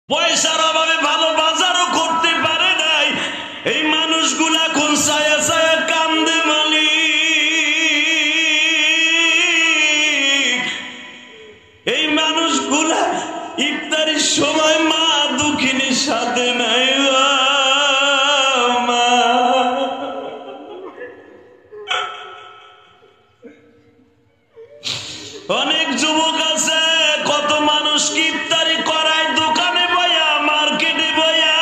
পয়সার অভাবে ভালো বাজারও করতে পারে নাই। এই মানুষগুলা কোন ছায়া ছায়া কান্দে মালিক। এই মানুষগুলা ইফতারির সময় মা দুঃখিনীর সাথে নাই। অনেক যুবক আছে, কত মানুষ কি ইফতারি করায় দোকানে বইয়া, মার্কেটে বইয়া,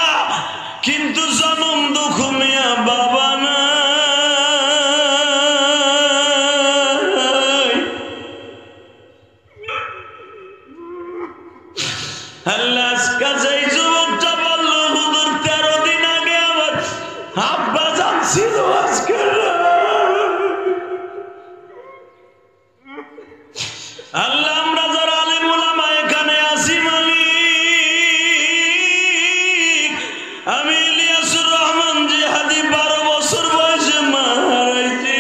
কিন্তু জনম দুঃখ মিয়া বাবা না। আল্লাহ কাছে এই যুবকটা বলল, হুজুর 13 দিন আগে আমার আব্বা জানছিল আজকে। আল্লাহ আমরা যারা আলেম ওলামা এখানে আছি মালিক, আমি ইলিয়াসুর রহমান জিহাদি 12 বছর বয়সে মা হারাইছি।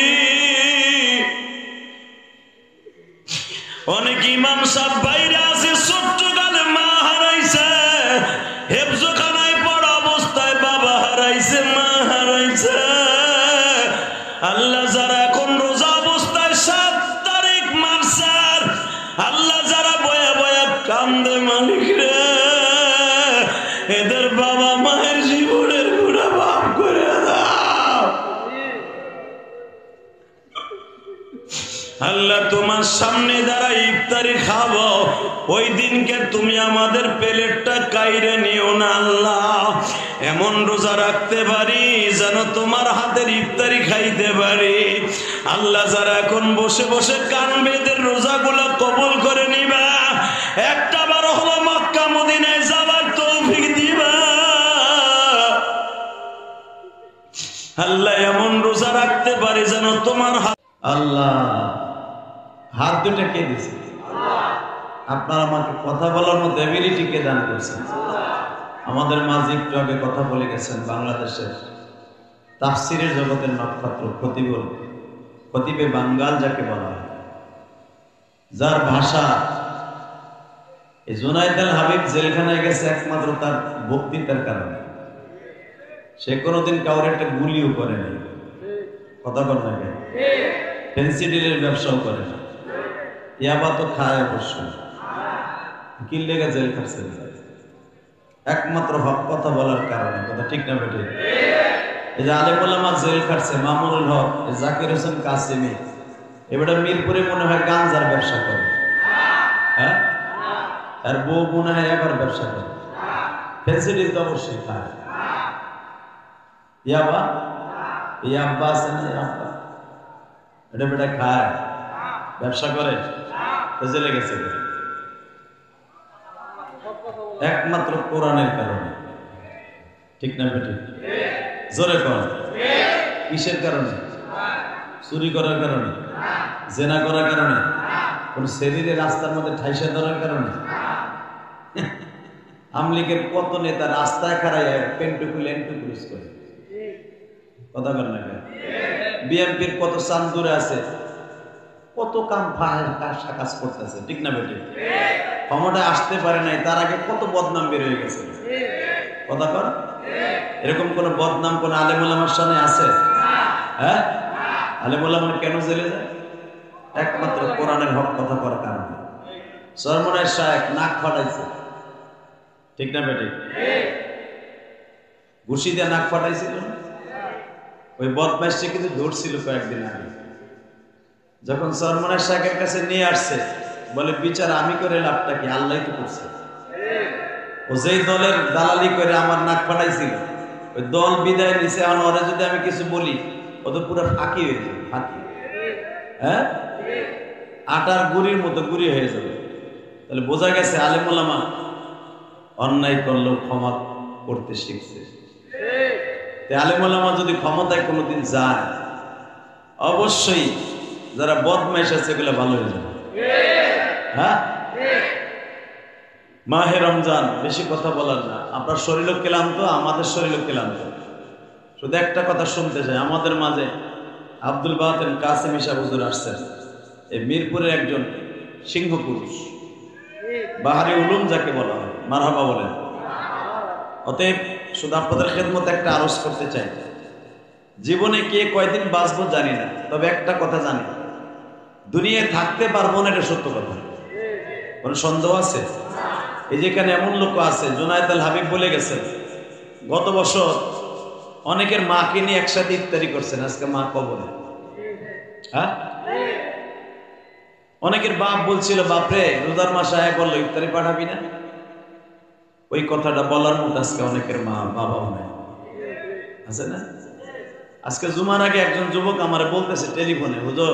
অনেক ইমাম সাহেব বাইরে আছে, ছোট্ট কালে মা হারাইছে, হেফজখানায় পড়া অবস্থায় বাবা হারাইছে, মা হারাইছে। আল্লাহ যারা এখন রোজা অবস্থায় 7 তারিখ মার্চার, আল্লাহ যারা বয়া বয়া কান্দে মালিক রে, এদের বাবা মায়ের জীবনের গুণা মাফ করে দাও। আল্লাহ তোমার সামনে যারা ইফতারি খাবো, ওই দিনকে তুমি আমাদের প্লেটটা কাইরে নিও না আল্লাহ। এমন রোজা রাখতে পারি যেন তোমার হাতের ইফতারি খাইতে পারি। আল্লাহ যারা এখন বসে বসে কানবে, এদের রোজাগুলো কবুল করে নিবা। একটা বার হলো মক্কা মদিনায় যাবার তৌফিক দিবা আল্লাহ। এমন রোজা রাখতে পারি যেন তোমার আল্লাহ হাত দুটা কে দিছে? আপনার আমাকে কথা বলার মতো এবিলিটি কে দান করছেন? আমাদের মাঝে একটু আগে কথা বলে গেছেন বাংলাদেশের তাফসিরের জগতের নক্ষত্র খতিবে বাঙ্গাল যাকে বলা হয়, যার ভাষা এই জুনায়েদ আল হাবিব জেলখানায় গেছে একমাত্র তার বক্তৃতার কারণে। সে কোনোদিন কাউরে একটা গুলিও করেনি, কথা বল না, ফেন্সিডিলের ব্যবসাও করে না, ইয়াবা তো খায় অবশ্যই, কি লেগে জেল খাটছে? একমাত্র হক কথা বলার কারণে। কথা ঠিক না বেটে? এই যে আলেম ওলামা জেল খাটছে, মামুনুল হক, জাকির হোসেন কাসেমি, এবারে মিরপুরে মনে হয় গাঞ্জার ব্যবসা করে, হ্যাঁ, আর বউ মনে হয় এবার ব্যবসা করে, ফেন্সিডিল তো অবশ্যই খায়, ইয়াবা ইয়াব্বা আছে না, ইয়াব্বা এটা বেটা খায়, ব্যবসা করে, জেলে গেছে একমাত্র কোরআনের কারণে। ঠিক না বেটি? জোরে কর। কিসের কারণে? চুরি করার কারণে, জেনা করার কারণে, কোন শরীরে রাস্তার মধ্যে ঠাইসা ধরার কারণে। আমলিগের কত নেতা রাস্তায় খাড়ায় পেন্টুকুল এন্টুকুলিস করে, কথা বল না। বিএনপির কত চান্দুরে আছে, কত কাম কাজ করতেছে, ঠিক না বেটি? ক্ষমতায় আসতে পারে নাই, তার আগে কত বদনাম বের হয়ে গেছে, কথা কর। এরকম কোন বদনাম কোন আলেম ওলামার সামনে আছে? হ্যাঁ, আলেম ওলামা কেন জেলে যায়? একমাত্র কোরআনের হক কথা করার কারণে। সরমনের শায়েখ নাক ফাটাইছে, ঠিক না বেটি? ঘুষি দিয়ে নাক ফাটাইছিল, ওই বদমাইশে কিন্তু ধরছিল কয়েকদিন আগে। যখন সরমনের শায়েখের কাছে নিয়ে আসছে, বলে বিচার আমি করে লাভটা কি, আল্লাহ তো করছে। ও যেই দলের দালালি করে আমার নাক ফাটাইছিল, ওই দল বিদায় নিছে, এখন ওরা যদি আমি কিছু বলি, ও তো পুরো ফাঁকি হয়ে যাবে, ফাঁকি, হ্যাঁ, আটার গুড়ির মতো গুড়ি হয়ে যাবে। তাহলে বোঝা গেছে আলেম ওলামা অন্যায় করলেও ক্ষমা করতে শিখছে। আলেম ওলামা যদি ক্ষমতায় কোনোদিন যায়, অবশ্যই যারা বদমাইশ আছে এগুলো ভালো হয়ে যাবে। হ্যাঁ, মাহে রমজান, বেশি কথা বলার না। আপনার শরীরও ক্লান্ত, আমাদের শরীরও ক্লান্ত। শুধু একটা কথা শুনতে চাই, আমাদের মাঝে আব্দুল বাতেন কাসেমি সাহেব হুজুর আসছেন, এই মিরপুরের একজন সিংহ পুরুষ, বাহারি উলুম যাকে বলা হয়, মারহাবা বলেন। অতএব শুধু আপনাদের খেদমত একটা আরজ করতে চাই, জীবনে কে কয়দিন বাঁচবো জানি না, তবে একটা কথা জানি, দুনিয়ায় থাকতে পারবো না, এটা সত্য কথা। কোন সন্দেহ আছে? এই যেখানে এমন লোক আছে, জুনায়েদ আল হাবিব বলে গেছেন, গত বছর অনেকের মাকে নিয়ে একসাথে ইফতারি করছেন, আজকে মা কবরে। হ্যাঁ, অনেকের বাপ বলছিল, বাপরে রোজার মাস আয় বললো ইফতারি পাঠাবি না, ওই কথাটা বলার মতো আজকে অনেকের মা বাবাও নাই, আছে না? আজকে জুমার আগে একজন যুবক আমার বলতেছে টেলিফোনে, হুজুর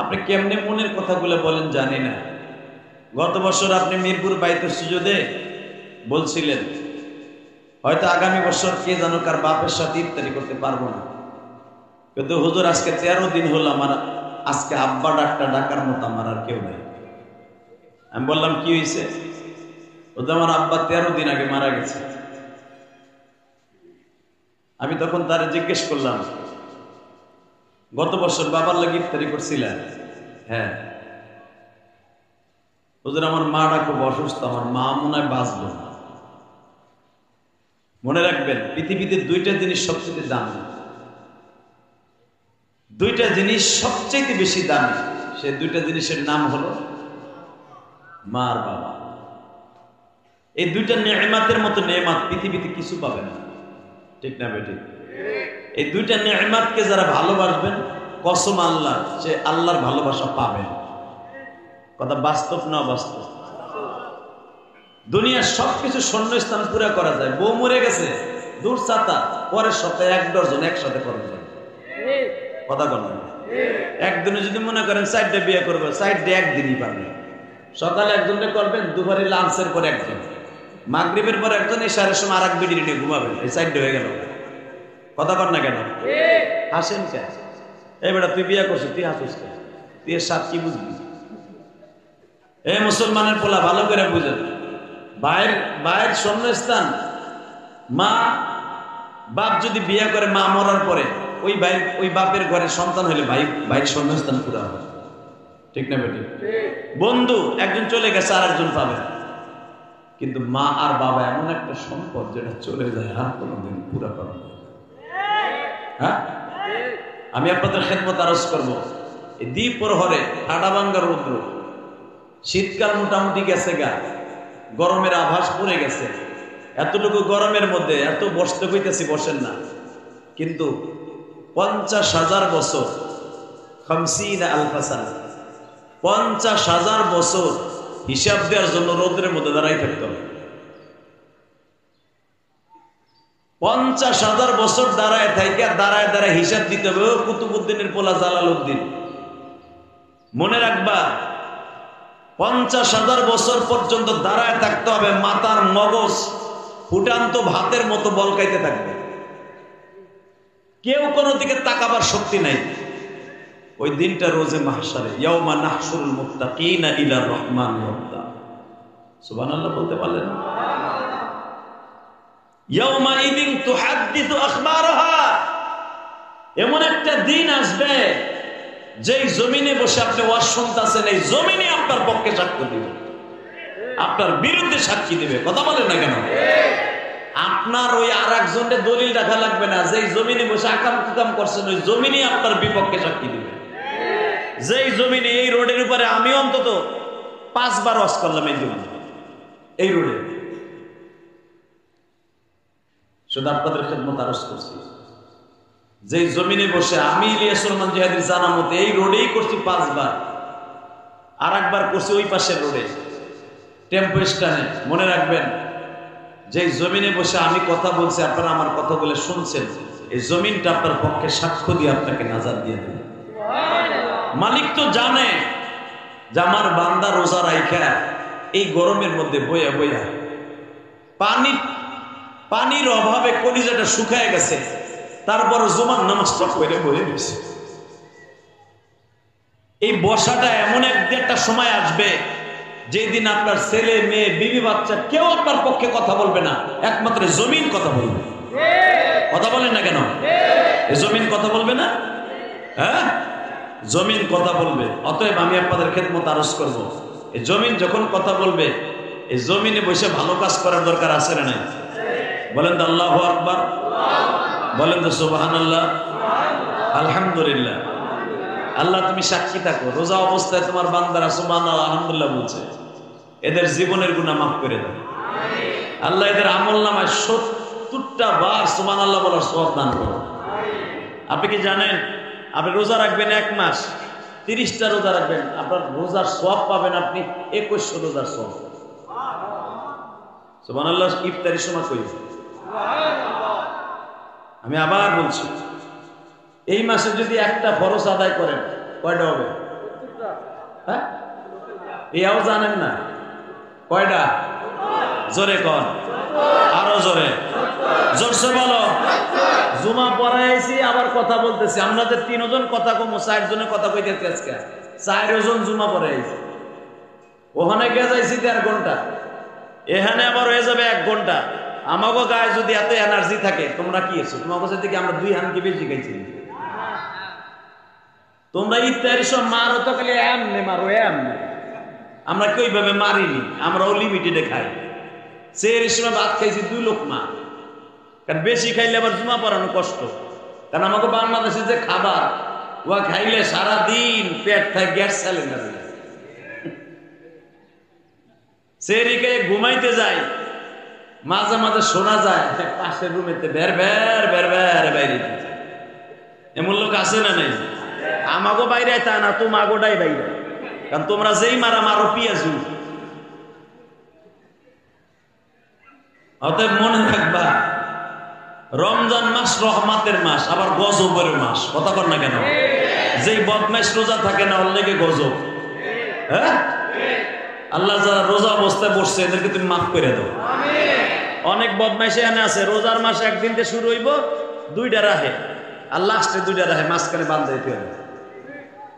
আপনি কেমনে মনের কথাগুলো বলেন জানি না, গত বছর আপনি মিরপুর বাইতুল সুজুদে বলছিলেন হয়তো আগামী বছর কে জানো কার বাপের সাথে ইফতারি করতে পারবো না, কিন্তু হুজুর আজকে 13 দিন হলো আমার আজকে আব্বা ডাকার মতো আমার আর কেউ নেই। আমি বললাম কি হয়েছে? হুজুর আমার আব্বা 13 দিন আগে মারা গেছে। আমি তখন তারে জিজ্ঞেস করলাম, গত বছর বাবার লাগি ইফতারি করছিলেন? হ্যাঁ। হুজুর আমার মাটা খুব অসুস্থ, আমার মা মনে হয় বাঁচলো না। মনে রাখবেন, পৃথিবীতে দুইটা জিনিস সবচেয়ে দামি, দুইটা জিনিস সবচেয়ে বেশি দামি, সে দুইটা জিনিসের নাম হলো মা আর বাবা। এই দুইটা নেয়ামতের মতো নেয়ামত পৃথিবীতে কিছু পাবে না, ঠিক না বেটি? এই দুইটা নেয়ামতকে যারা ভালোবাসবেন, কসম আল্লাহ, সে আল্লাহর ভালোবাসা পাবেন। কথা বাস্তব না বাস্তব? দুনিয়ার সবকিছু শূন্যস্থান পুরা করা যায়। বউ মরে গেছে, দূর ছাতা, পরের সপ্তাহে 1 ডজন একসাথে করা যায়। কথা বলেন, একদিনে যদি মনে করেন 4টা বিয়ে করবে, 4টা একদিনই পারবে। সকালে একজনকে করবেন, দুপুরে লাঞ্চের পর একজন, মাগরিবের পর একজন, এশারের সময় আর এক বিড়ি নিয়ে ঘুমাবেন, এই 4টা হয়ে গেল। কথা বল না কেন? হাসেন কে? এই বেটা তুই বিয়ে করছিস, তুই হাসিস কে? তুই এর সাথ কি বুঝবি? এই মুসলমানের পোলা ভালো করে বুঝেন, ভাইয়ের শূন্যস্থান, মা বাপ যদি বিয়ে করে, মা মরার পরে ওই বাপের ঘরে সন্তান হলে ভাইয়ের শূন্যস্থান পুরা হবে, ঠিক না বেটি? বন্ধু একজন চলে গেছে, আর একজন পাবে, কিন্তু মা আর বাবা এমন একটা সম্পদ যেটা চলে যায় আর কোনোদিন পুরা পাবে না। হ্যাঁ, আমি আপনাদের খেদমত আরজ করবো, এই দ্বীপ প্রহরে ঠাডা ভাঙ্গা রৌদ্র, শীতকাল মোটামুটি গেছে গা, গরমের আভাস পড়ে গেছে, এতটুকু গরমের মধ্যে এত বসতে হইতেছি, বসেন না, কিন্তু 50,000 বছর, 50,000 বছর হিসাব দেওয়ার জন্য রোদ্রের মধ্যে দাঁড়াই থাকতে হবে। 50,000 বছর দাঁড়ায় হিসাব দিতে হবে। কুতুবউদ্দিনের পোলা জালালউদ্দিন, মনে রাখবা 50,000 বছর পর্যন্ত দাঁড়ায় থাকতে হবে, মাথার মগজ ফুটান্ত ভাতের মতো বলকাইতে থাকবে, কেউ কোনো দিকে তাকাবার শক্তি নাই। ওই দিনটা রোজে মাহশারে, ইয়াউমা নাহশুরুল মুত্তাকিনা ইলা রহমান ওয়াফদা। সুবহানাল্লাহ বলতে পারলেন? ইয়াউমা ইদিন তুহাদ্দিসু আখবারাহা, এমন একটা দিন আসবে যেই জমিনে বসে আপনি ওয়াজ শুনতেছেন, এই জমিনে আপনার পক্ষে সাক্ষ্য দিবে, আপনার বিরুদ্ধে সাক্ষী দিবে। কথা বলেন না কেন? আপনার ওই আর একজনের দলিল রাখা লাগবে না, যেই জমিনে বসে আকাম কুকাম করছেন ওই জমিনে আপনার বিপক্ষে সাক্ষী দিবে। যেই জমিনে, এই রোডের উপরে আমি অন্তত 5 বার ওয়াজ করলাম, এই জমিনে, এই রোডে, শুধু আপনাদের খেদমত আরজ করছি। যেই জমিনে বসে আমি ইলিয়াস রহমান জিহাদির জানা মতে এই রোডেই করছি 5 বার, আর একবার করছি ওই পাশের রোডে টেম্পো স্ট্যান্ডে। মনে রাখবেন, যেই জমিনে বসে আমি কথা বলছি, আপনারা আমার কথা বলে শুনছেন, এই জমিনটা আপনার পক্ষে সাক্ষ্য দিয়ে আপনাকে নাজাত দিয়ে দেবে। মালিক তো জানে যে আমার বান্দা রোজা রাইখা এই গরমের মধ্যে বইয়া বইয়া পানির অভাবে কলিজাটা শুকায় গেছে, তারপর জুমার নামাজটা পড়ে বয়ে গেছে। এই বসাটা এমন একটা সময় আসবে যেদিন আপনার ছেলে মেয়ে বিবি বাচ্চা কেউ আপনার পক্ষে কথা বলবে না, একমাত্র জমিন কথা বলবে। কথা বলেন না কেন? এই জমিন কথা বলবে না? হ্যাঁ, জমিন কথা বলবে। অতএব আমি আপনাদের খেদমত আরজ করব, এই জমিন যখন কথা বলবে, এই জমিনে বসে ভালো কাজ করার দরকার আছে না নাই? বলেন তো আল্লাহু আকবার, বলেন তো সুবহানাল্লাহ, আলহামদুলিল্লাহ। আল্লাহ তুমি সাক্ষী থাকো, রোজা অবস্থায় তোমার বান্দারা সুবহানাল্লাহ আলহামদুলিল্লাহ বলছে, এদের জীবনের গুনাহ মাফ করে দাও আল্লাহ। এদের আমল নামায় 70টা বার সুবহানাল্লাহ বলার সওয়াব দান করো। আপনি কি জানেন, আপনি রোজা রাখবেন 1 মাস, 30টা রোজা রাখবেন, আপনার রোজার সওয়াব পাবেন আপনি 2100 রোজার সওয়াব। সুবহানাল্লাহ। ইফতারির সময় কই, আমি আবার বলছি, এই মাসে যদি একটা ফরজ আদায় করেন কয়টা হবে? হ্যাঁ, এও জানেন না কয়টা? জোরে কন, আরো জোরে, জোরসে বলো। জুমা পড়াইছি আবার কথা বলতেছি, আপনাদের 3 জন কথা কমো, 4 জনের কথা কইতেছি। আজকে 4 জন জুমা পড়াইছি, ওখানে গিয়ে যাইছি 1.5 ঘন্টা, এখানে আবার হয়ে যাবে 1 ঘন্টা। আমাকে গায়ে যদি এত এনার্জি থাকে, তোমরা কি এসো? তোমার কাছে থেকে আমরা 2 হানকি বেশি খাইছি। তোমরা ইত্যাদি সব মারো তো খালি এমনি মারো, এমনি। আমরা কি ওইভাবে মারিনি, আমরাও লিমিটেডে খাই। সেই সময় ভাত খাইছি 2 লোকমা, কারণ বেশি খাইলে আবার জুমা পড়ানো কষ্ট। কারণ আমাকে বাংলাদেশে যে খাবার, ও খাইলে সারাদিন পেট থাকে গ্যাস সিলিন্ডার। সেরিকে ঘুমাইতে যায়, মাঝে মাঝে শোনা যায় পাশের রুমেতে বের বের বের বের বাইরে। এমন লোক আছে না নেই? আমাগো বাইরে তা না, তোমাগোটাই বাইরে। কারণ তোমরা যেই মারা মারো পিয়াজু। অতএব মনে রাখবা, রমজান মাস রহমাতের মাস, আবার গজবের মাস। কথা কর না কেন? যেই বদমাইশ রোজা থাকে না, ওর লেগে গজব। হ্যাঁ, আল্লাহ যারা রোজা অবস্থায় বসছে এদেরকে তুমি মাফ করে দাও। অনেক বদমাইশ এখানে আছে, রোজার মাস একদিন থেকে শুরু হইব, 2টা রাহে, আর লাস্টে 2টা রাহে, মাঝখানে বান্ধ দিতে হবে।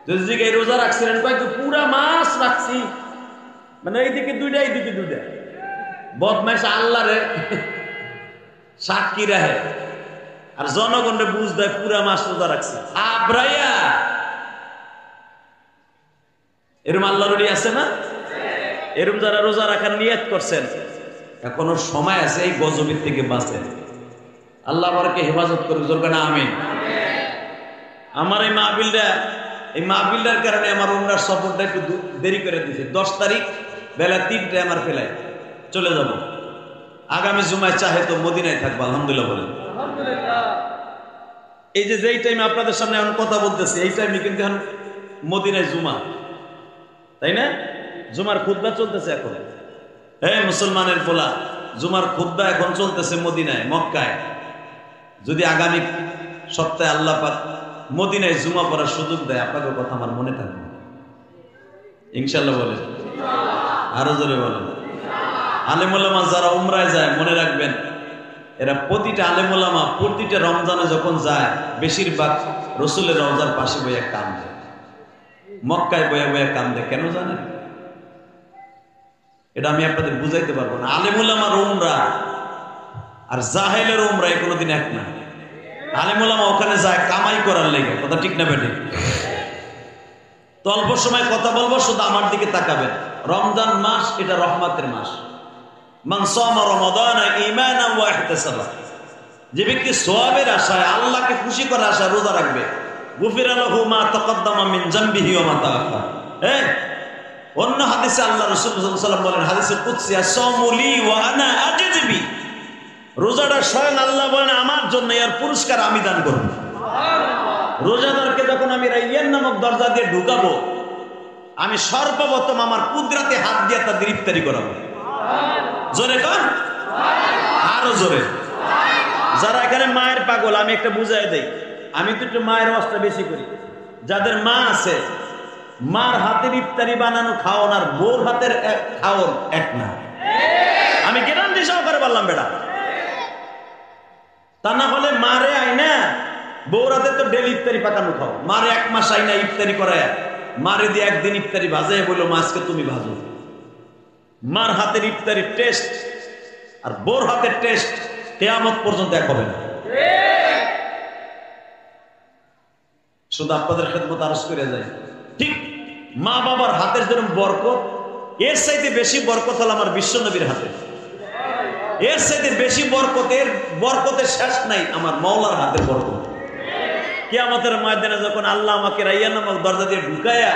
যদি এই রোজা রাখছিলেন কয়েক পুরা মাস রাখছি, মানে এইদিকে 2টা এইদিকে 2টা। বদমাইশ আল্লাহরে সাক্ষী রাহে আর জনগণে বুঝ দেয় পুরা মাস রোজা রাখছি। আব্রাইয়া এরম আল্লাহর ওলি আছে না? এরম যারা রোজা রাখার নিয়ত করছেন, এখনো সময় আছে এই গজবের থেকে বাঁচেন। আল্লাহ আমাকে হেফাজত করে, জোরকার না আমিন। আমার এই মাহফিলটার কারণে আমার উমরার সফরটা একটু দেরি করে দিয়েছে। 10 তারিখ বেলা 3টায় আমার ফেলায় চলে যাব। আগামী জুমায় চাহে তো মদিনায় থাকবো, আলহামদুলিল্লাহ বলেন। এই যে যেই টাইমে আপনাদের সামনে এখন কথা বলতেছি, এই টাইমে কিন্তু এখন মদিনায় জুমা, তাই না? জুমার খুতবা চলতেছে এখন। হ্যাঁ মুসলমানের পোলা, জুমার খুতবা এখন চলতেছে মদিনায়, মক্কায়। যদি আগামী সপ্তাহে আল্লাহ পাক মদিনায় জুমা পড়ার সুযোগ দেয়, আপনাদের কথা আমার মনে থাকবে ইনশাআল্লাহ বলেন, আরো জোরে বলেন। আলেমুলামা যারা উমরায় যায়, মনে রাখবেন, এরা প্রতিটা আলেমুলামা প্রতিটা রমজানে যখন যায়, বেশিরভাগ রসুলের রওজার পাশে বইয়া কান্দে, মক্কায় বইয়া বইয়া কান্দে। কেন জানেন? এটা আমি আপনাদের বুঝাইতে পারবো না। আলেমুলামার উমরা আর জাহেলের উমরা কোনোদিন এক না। আলেমুলামা ওখানে যায় কামাই করার লেগে, কথা ঠিক না বেঠিক? তো অল্প সময় কথা বলবো, শুধু আমার দিকে তাকাবেন। রমজান মাস এটা রহমতের মাস। মান সামা রমাদান ঈমানান ওয়া ইহতিসাবা, যে ব্যক্তি সওয়াবের আশায়, আল্লাহকে খুশি করার আশায় রোজা রাখবে, গুফিরা লাহু মা তাকাদ্দামা মিন যামবিহি ওয়া মা তাআখার। অন্য হাদিসে আল্লাহ রাসূল সাল্লাল্লাহু আলাইহি ওয়াসাল্লাম বলেন, হাদিসে কুদসি, আস-সাওমু লি ওয়া আনা আজজি বি, রোজাটা স্বয়ং আল্লাহ বলেন আমার জন্য, এর পুরস্কার আমি দান করব। রোজাদারকে যখন আমি রাইয়ান নামক দরজা দিয়ে ঢুকাবো, আমি সর্বপ্রথম আমার কুদরতে হাত দিয়ে তাদের ইফতারি করাবো। জোরে কর, আরো জোরে। যারা এখানে মায়ের পাগল, আমি একটা বুঝাই দেই, আমি তো একটু মায়ের অবস্থা বেশি করি। যাদের মা আছে, মার হাতের ইফতারি বানানো খাওয়ান আর বউর হাতের খাওয়ান এক না। আমি গ্যারান্টি সহকারে বললাম বেটা, তা না হলে মারে আইনা বউর হাতে তো ডেলি ইফতারি পাকানো খাও। মারে 1 মাস আইনা ইফতারি করায়, মারে দিয়ে একদিন ইফতারি ভাজে, বললো মাছকে তুমি ভাজো। মার হাতের ইফতারি টেস্ট আর বউর হাতের টেস্ট কিয়ামত পর্যন্ত এক হবে না। শুধু আপনাদের খেদমত আরজ করে যায়। ঠিক মা বাবার হাতের যেরকম বরকত, এর চাইতে বেশি বরকত হল আমার বিশ্বনবীর হাতে। এর সাথে বেশি বরকতের শেষ নাই আমার মাওলার হাতের বরকত। কিয়ামতের ময়দানে যখন আল্লাহ আমাকে রাইয়ান নামক দরজা দিয়ে ঢুকায়া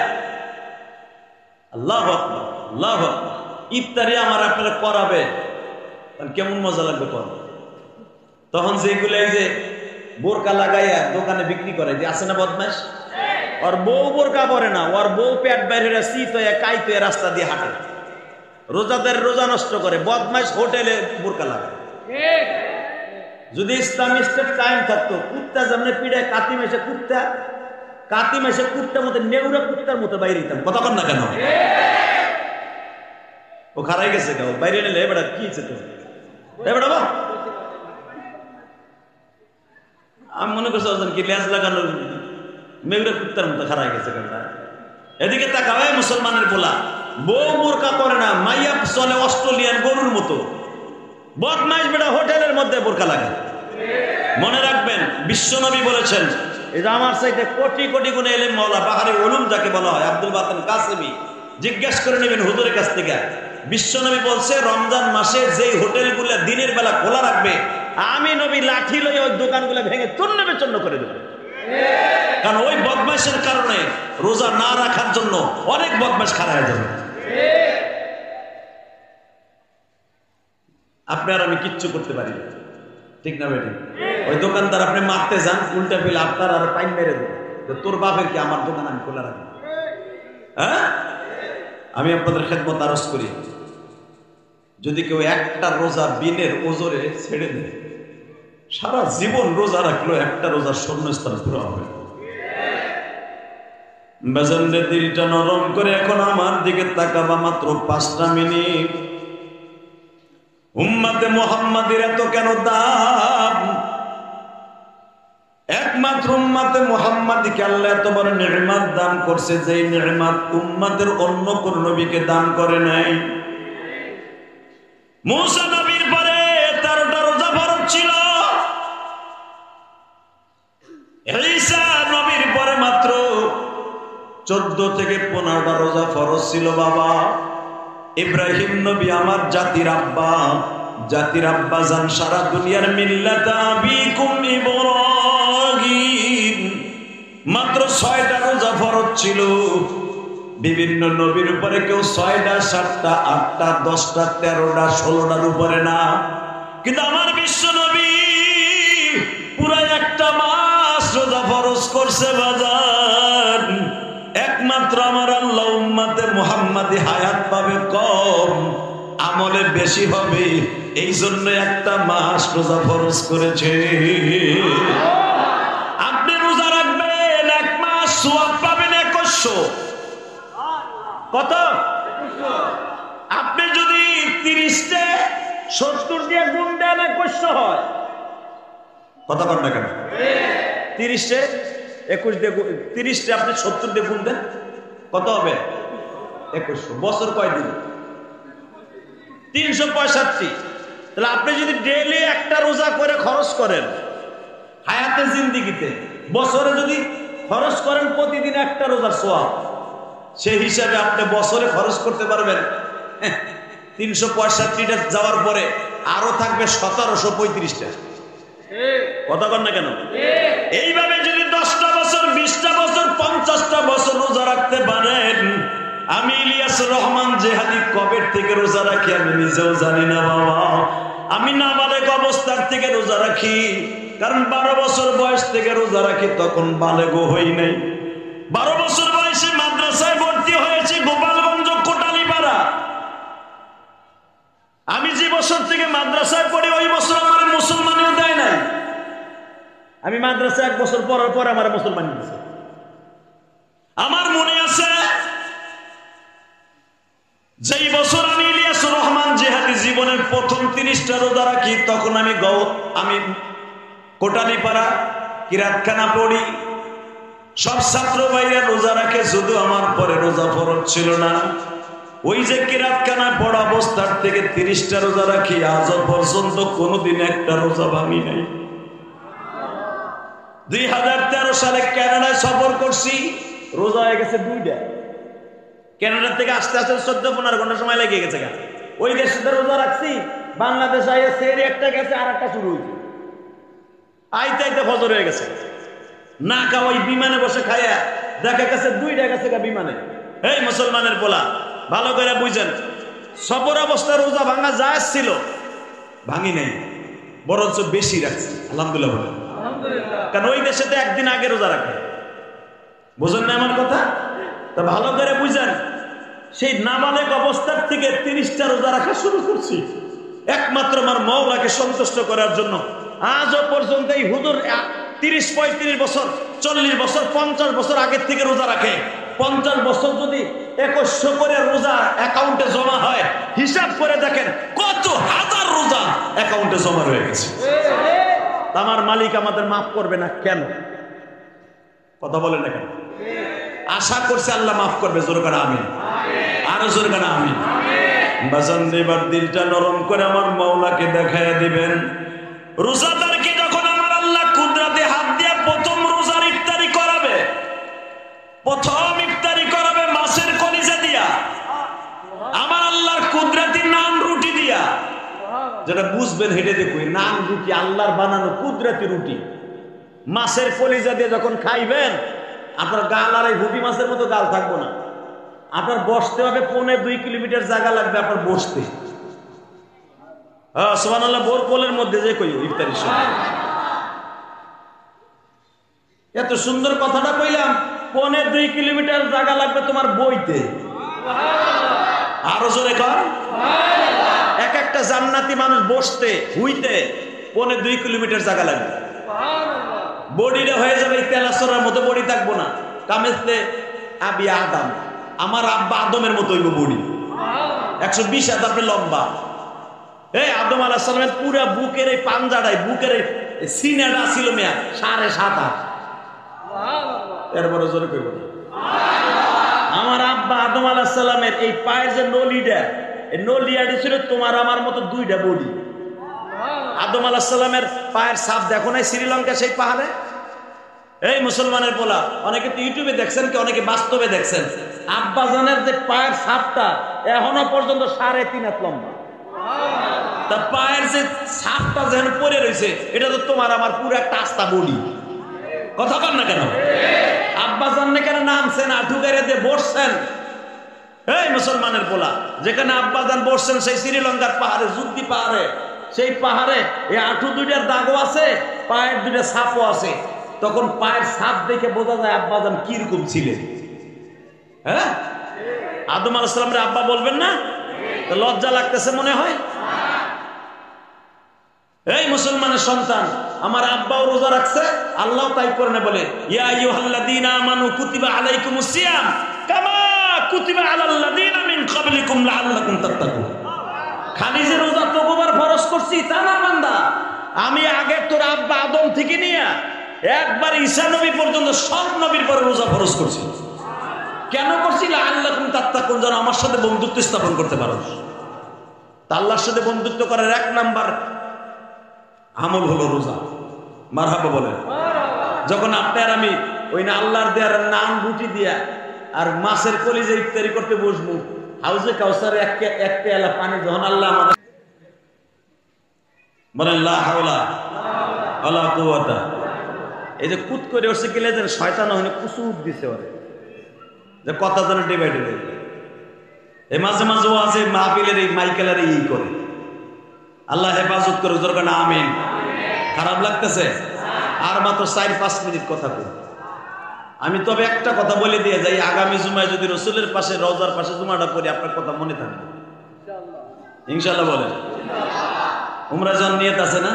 আল্লাহু আকবার আল্লাহু আকবার ইফতারি আমার আপনারা করাবে, কেমন মজা লাগবে কর। তখন যেগুলো এই যে বোরকা লাগাইয়া দোকানে বিক্রি করে যে আছে না বদমাশ, ওর বউ বোরকা পরে না, ওর বউ পেট বাইরে শীত হয়ে কাইত হয়ে রাস্তা দিয়ে হাঁটে, রোজাদের রোজা নষ্ট করে, বদমাশ হোটেলে বোরকা লাগায়। যদি ইসলামী স্টেট কায়েম থাকতো, কুত্তা যেমন পিড়ায় কাতি মেশে কুত্তার মতো নেউরা কুত্তার মতো বাইরে দিতাম। কথা বল না কেন? ও খারাই গেছে কেউ বাইরে নিলে এবার কি তো এবার আমি মনে করছি কি লেজ লাগানো মেঘরা কুত্তার মতো খারাই গেছে কেন। এদিকে তাকাবে মুসলমানের বলা বউ বোরকা করে না, মাইয়া চলে অস্ট্রেলিয়ান গরুর মতো, বদমাইশ বেটা হোটেলের মধ্যে বোরকা লাগায়। মনে রাখবেন বিশ্বনবী বলেছেন, এই যে আমার চাইতে কোটি কোটি গুণে এলেম মাওলা পাহাড়ি ওলুম যাকে বলা হয় আব্দুল বাতেন কাসেমি, জিজ্ঞেস করে নেবেন হুজুরের কাছ থেকে। বিশ্বনবী বলছে রমজান মাসে যেই হোটেলগুলো দিনের বেলা খোলা রাখবে, আমি নবী লাঠি লই ওই দোকানগুলো ভেঙে চূর্ণ বিচূর্ণ করে দেব। কারণ ওই বদমাইশের কারণে রোজা না রাখার জন্য অনেক বদমাইশ খারাপ হয়ে যাবে। আপনি আর আমি কিচ্ছু করতে পারি না, ঠিক না বেটি? ওই দোকানদার আপনি মারতে যান, উল্টা ফেলে আপনার আর পাইন মেরে দেবে, তোর বাপের কি আমার দোকান আমি খোলা রাখবো? হ্যাঁ, আমি আপনাদের খেদমত আরজ করি, যদি কেউ একটা রোজা বিনের ওজরে ছেড়ে দেয়, সারা জীবন রোজা রাখলো একটা রোজার শূন্যস্থান পুরো হবে। বেজনদের দিলটা নরম করে এখন আমার দিকে তাকাবা, মাত্র 5টা মিনিট। উম্মতে মুহাম্মাদের এত কেন দাম? একমাত্র উম্মতে মুহাম্মাদকে আল্লাহ এত বড় নিয়ামত দান করছে, যে নিয়ামত উম্মতের অন্য কোন নবীকে দান করে নাই। মুসা নবীর পরে 13টা রোজা ফরজ ছিল, ঈসা নবীর পরে মাত্র 14 থেকে 15টা রোজা ফরজ ছিল। বাবা ইব্রাহিম নবী আমার জাতির আব্বা জান, সারা দুনিয়ার মিল্লাত আবিকুম ইব্রাহিম, মাত্র 6টা রোজা ফরজ ছিল। বিভিন্ন নবীর উপরে কেউ 6টা 7টা 8টা 10টা 13টা 16টার উপরে না, কিন্তু আমার বিশ্ব নবী পুরো একটা মাস রোজা ফরজ করছে। বাজার একমাত্র আমার আল্লাহ উম্মতে মুহাম্মাদি হায়াত পাবে কম, আমলে বেশি হবে, এই জন্য একটা মাস রোজা ফরজ করেছে। আপনি রোজা রাখবেন 1 মাস, সওয়াব পাবেন 2100। কত? আপনি যদি 30টে 70 দিয়ে গুণ দেন 2100 হয়। কথা বল না কেন? 30টে 21 দিয়ে 30টে আপনি 70 দিয়ে গুণ দেন, কত হবে? 2100। বছর কয়দিন? 365। তাহলে আপনি যদি ডেইলি একটা রোজা করে খরচ করেন হায়াতে জিন্দিগিতে, বছরে যদি খরচ করেন প্রতিদিন একটা রোজার সওয়াব, সেই হিসাবে আপনি বছরে খরচ করতে পারবেন 365টা যাওয়ার পরে আরো থাকবে 1735টা। কথা বল না কেন? এইভাবে যদি 10টা বছর 20টা বছর 50টা বছর রোজা রাখতে পারেন, আমি ইলিয়াস রহমান জেহাদি কবে থেকে রোজা রাখি আমি নিজেও জানি না বাবা। আমি নাবালেগ অবস্থার থেকে রোজা রাখি, কারণ 12 বছর বয়স থেকে রোজা রাখি, তখন বালেগও হই নাই। 12 বছর বয়সে মাদ্রাসায় ভর্তি হয়েছি গোপালগঞ্জ কোটালীপাড়া। আমি যে বছর থেকে মাদ্রাসায় পড়ি ওই বছর আমার মুসলমানিও দেয় নাই। আমি মাদ্রাসা 1 বছর পড়ার পর আমার মুসলমান দিয়েছে। আমার মনে আছে যেই বছর আমি ইলিয়াস রহমান জেহাদি জীবনের প্রথম 30টা রোজা রাখি, তখন আমি কোটালীপাড়া কিরাতখানা পড়ি। সব ছাত্র ভাইরা রোজা রাখে, শুধু আমার পরে রোজা ফরজ ছিল না। ওই যে কিরাতখানা পড়া অবস্থার থেকে 30টা রোজা রাখি, আজ পর্যন্ত কোনোদিন একটা রোজা ভাঙি নাই। 2013 সালে কানাডায় সফর করছি, রোজা হয়ে গেছে 2টা। কানাডা থেকে আসতে আসতে 14-15 ঘন্টা সময় লেগে গেছে। ওই দেশে রোজা রাখছি বাংলাদেশ আইয়া সেরি একটা গেছে আর একটা শুরু হয়েছে, আইতে আইতে ফজর হয়ে গেছে। না খাওয়াই বিমানে বসে খাইয়া দেখা গেছে 2টা গেছে বিমানে। এই মুসলমানের পোলা ভালো করে বুঝেন, সফর অবস্থায় রোজা ভাঙা জায়েজ ছিল, ভাঙি নাই, বরঞ্চ বেশি রাখছে। আলহামদুলিল্লাহ বলেন। কারণ ওই দেশে তো একদিন আগে রোজা রাখে। বুঝেন না আমার কথা? তা ভালো করে বুঝেন, সেই নাবালেগ অবস্থার থেকে 30টা রোজা রাখা শুরু করছি একমাত্র আমার মওলাকে সন্তুষ্ট করার জন্য। আজও পর্যন্ত এই হুজুর 30-35 বছর, 40 বছর, 50 বছর আগের থেকে রোজা রাখে। 50 বছর যদি 2100 করে রোজা অ্যাকাউন্টে জমা হয়, হিসাব করে দেখেন কত হাজার রোজা অ্যাকাউন্টে জমা হয়ে গেছে। আমার মালিক আমাদের মাফ করবে না কেন? কথা বলেন না কেন? আশা করছে আল্লাহ মাফ করবে। জোর করে আমিন, আরো জোর করে আমিন। বাজান এবার দিলটা নরম করে আমার মাওলাকে দেখায় দিবেন। রোজাদারকে যখন আমার আল্লাহ কুদরতে হাত দিয়ে প্রথম রোজার ইফতারি করাবে, প্রথম ইফতারি করাবে মাছের কলিজা দিয়া, আমার আল্লাহর কুদরতি নান রুটি দিয়া। যেটা বুঝবেন হেঁটে দেখুন, নান রুটি আল্লাহর বানানো কুদরতি রুটি মাছের কলিজা দিয়ে যখন খাইবেন, আপনার গাল আর এই ভুটি মাছের মতো গাল থাকবো না। আপনার বসতে হবে 1.5-2 কিলোমিটার জায়গা লাগবে আপনার বসতে। হ্যাঁ সুবহানাল্লাহ। বোর কোলের মধ্যে যে কই ইফতারির সময় এত সুন্দর কথাটা কইলাম, 1.5-2 কিলোমিটার জায়গা লাগবে তোমার বইতে। আরো জোরে কর। এক একটা জান্নাতি মানুষ বসতে হুইতে 1.5-2 কিলোমিটার জায়গা লাগবে। বডিটা হয়ে যাবে তেলাসরার মতো, বডি থাকবো না। কামেতে আবি আদম, আমার আব্বা আদমের মতো হইব বডি, 120 হাত লম্বা। এই আদম আলাইহিস সালামের পুরা বুকের এই পাঞ্জাটাই, বুকের এই সিনাটা ছিল মিয়া 7.5 হাত। এরপরে জোরে কইব আমার আব্বা আদম আলাইহিস সালামের এই পায়ের যে নলিটা, এই নলিয়াটি ছিল তোমার আমার মতো 2টা বডি। আদম আলাইহিস সালামের পায়ের ছাপ দেখো নাই শ্রীলঙ্কা সেই পাহাড়ে? এই মুসলমানের পোলা, অনেকে তো ইউটিউবে দেখছেন, কি অনেকে বাস্তবে দেখছেন। আব্বা জানের যে পায়ের ছাপটা এখনো পর্যন্ত 3.5 হাত লম্বা। তার পায়ের যে ছাপটা যেন পরে রয়েছে, এটা তো তোমার আমার পুরো একটা আস্তা বডি। কথা বল না কেন? আব্বা জানলে কেন নামছেন, আঠু গাড়ি দিয়ে বসছেন। এই মুসলমানের পোলা, যেখানে আব্বা জান বসছেন সেই শ্রীলঙ্কার পাহাড়ে, যুদ্ধি পাহাড়ে, সেই পাহাড়ে এই আঠু 2টার দাগও আছে, পায়ের 2টা ছাপও আছে। তখন পায়ের ছাপ দেখে বোঝা যায় আব্বাজান কিরকম ছিলেন। হ্যাঁ, আদম আলাইহিস সালামের আব্বা বলবেন না? তো লজ্জা লাগতেছে মনে হয়। এই মুসলমানের সন্তান, আমার আব্বাও রোজা রাখছে, আল্লাহ তাই করে না বলে, ইয়া আইয়ুহাল্লাযীনা আমানু কুতিবা আলাইকুমুস সিয়াম কামা কুতিবা আলাল্লাযীনা মিন ক্বাবলিকুম লাআল্লাকুম তাত্তাকুন। খালি যে রোজা তকবার ফরজ করছি তা না বান্দা, আমি আগে তোর আব্বা আদম থেকে নিয়ে একবার ঈসা নবী পর্যন্ত সব নবীর পরে রোজা ফরজ করছি। কেন করছি? লাআল্লাকুম তাত্তাকুন, যেন আমার সাথে বন্ধুত্ব স্থাপন করতে পারো। তা আল্লাহর সাথে বন্ধুত্ব করার 1 নাম্বার আমল হলো রোজা। মারহাবা বলেন। যখন আপনি আর আমি ওই না আল্লাহর দেয়ার নান রুটি দিয়া আর মাছের কলিজা ইফতারি করতে বসবো, হাউজে কাউসারে এক পেয়ালা পানি যখন আল্লাহ আমাদের বলেন লা হাওলা ওয়ালা কুওয়াতা, এই যে কুত করে উঠছে গেলে যেন শয়তান ওখানে কুসুদ দিছে ওরে, যে কথা যেন ডিভাইড হয়ে যায়। এই মাঝে মাঝে ও আছে মাহফিলের এই মাইকেলের এই করে। আল্লাহ হেফাজত করে, দরকার না আমিন। খারাপ লাগতেছে? আর মাত্র 4-5 মিনিট কথা কই। আমি তবে একটা কথা বলে দিয়ে যাই, আগামী জুমায় যদি রসুলের পাশে রওজার পাশে জুমাটা পড়ি, আপনার কথা মনে থাকবে ইনশাআল্লাহ। বলেন উমরা যান নিয়ত আছে না?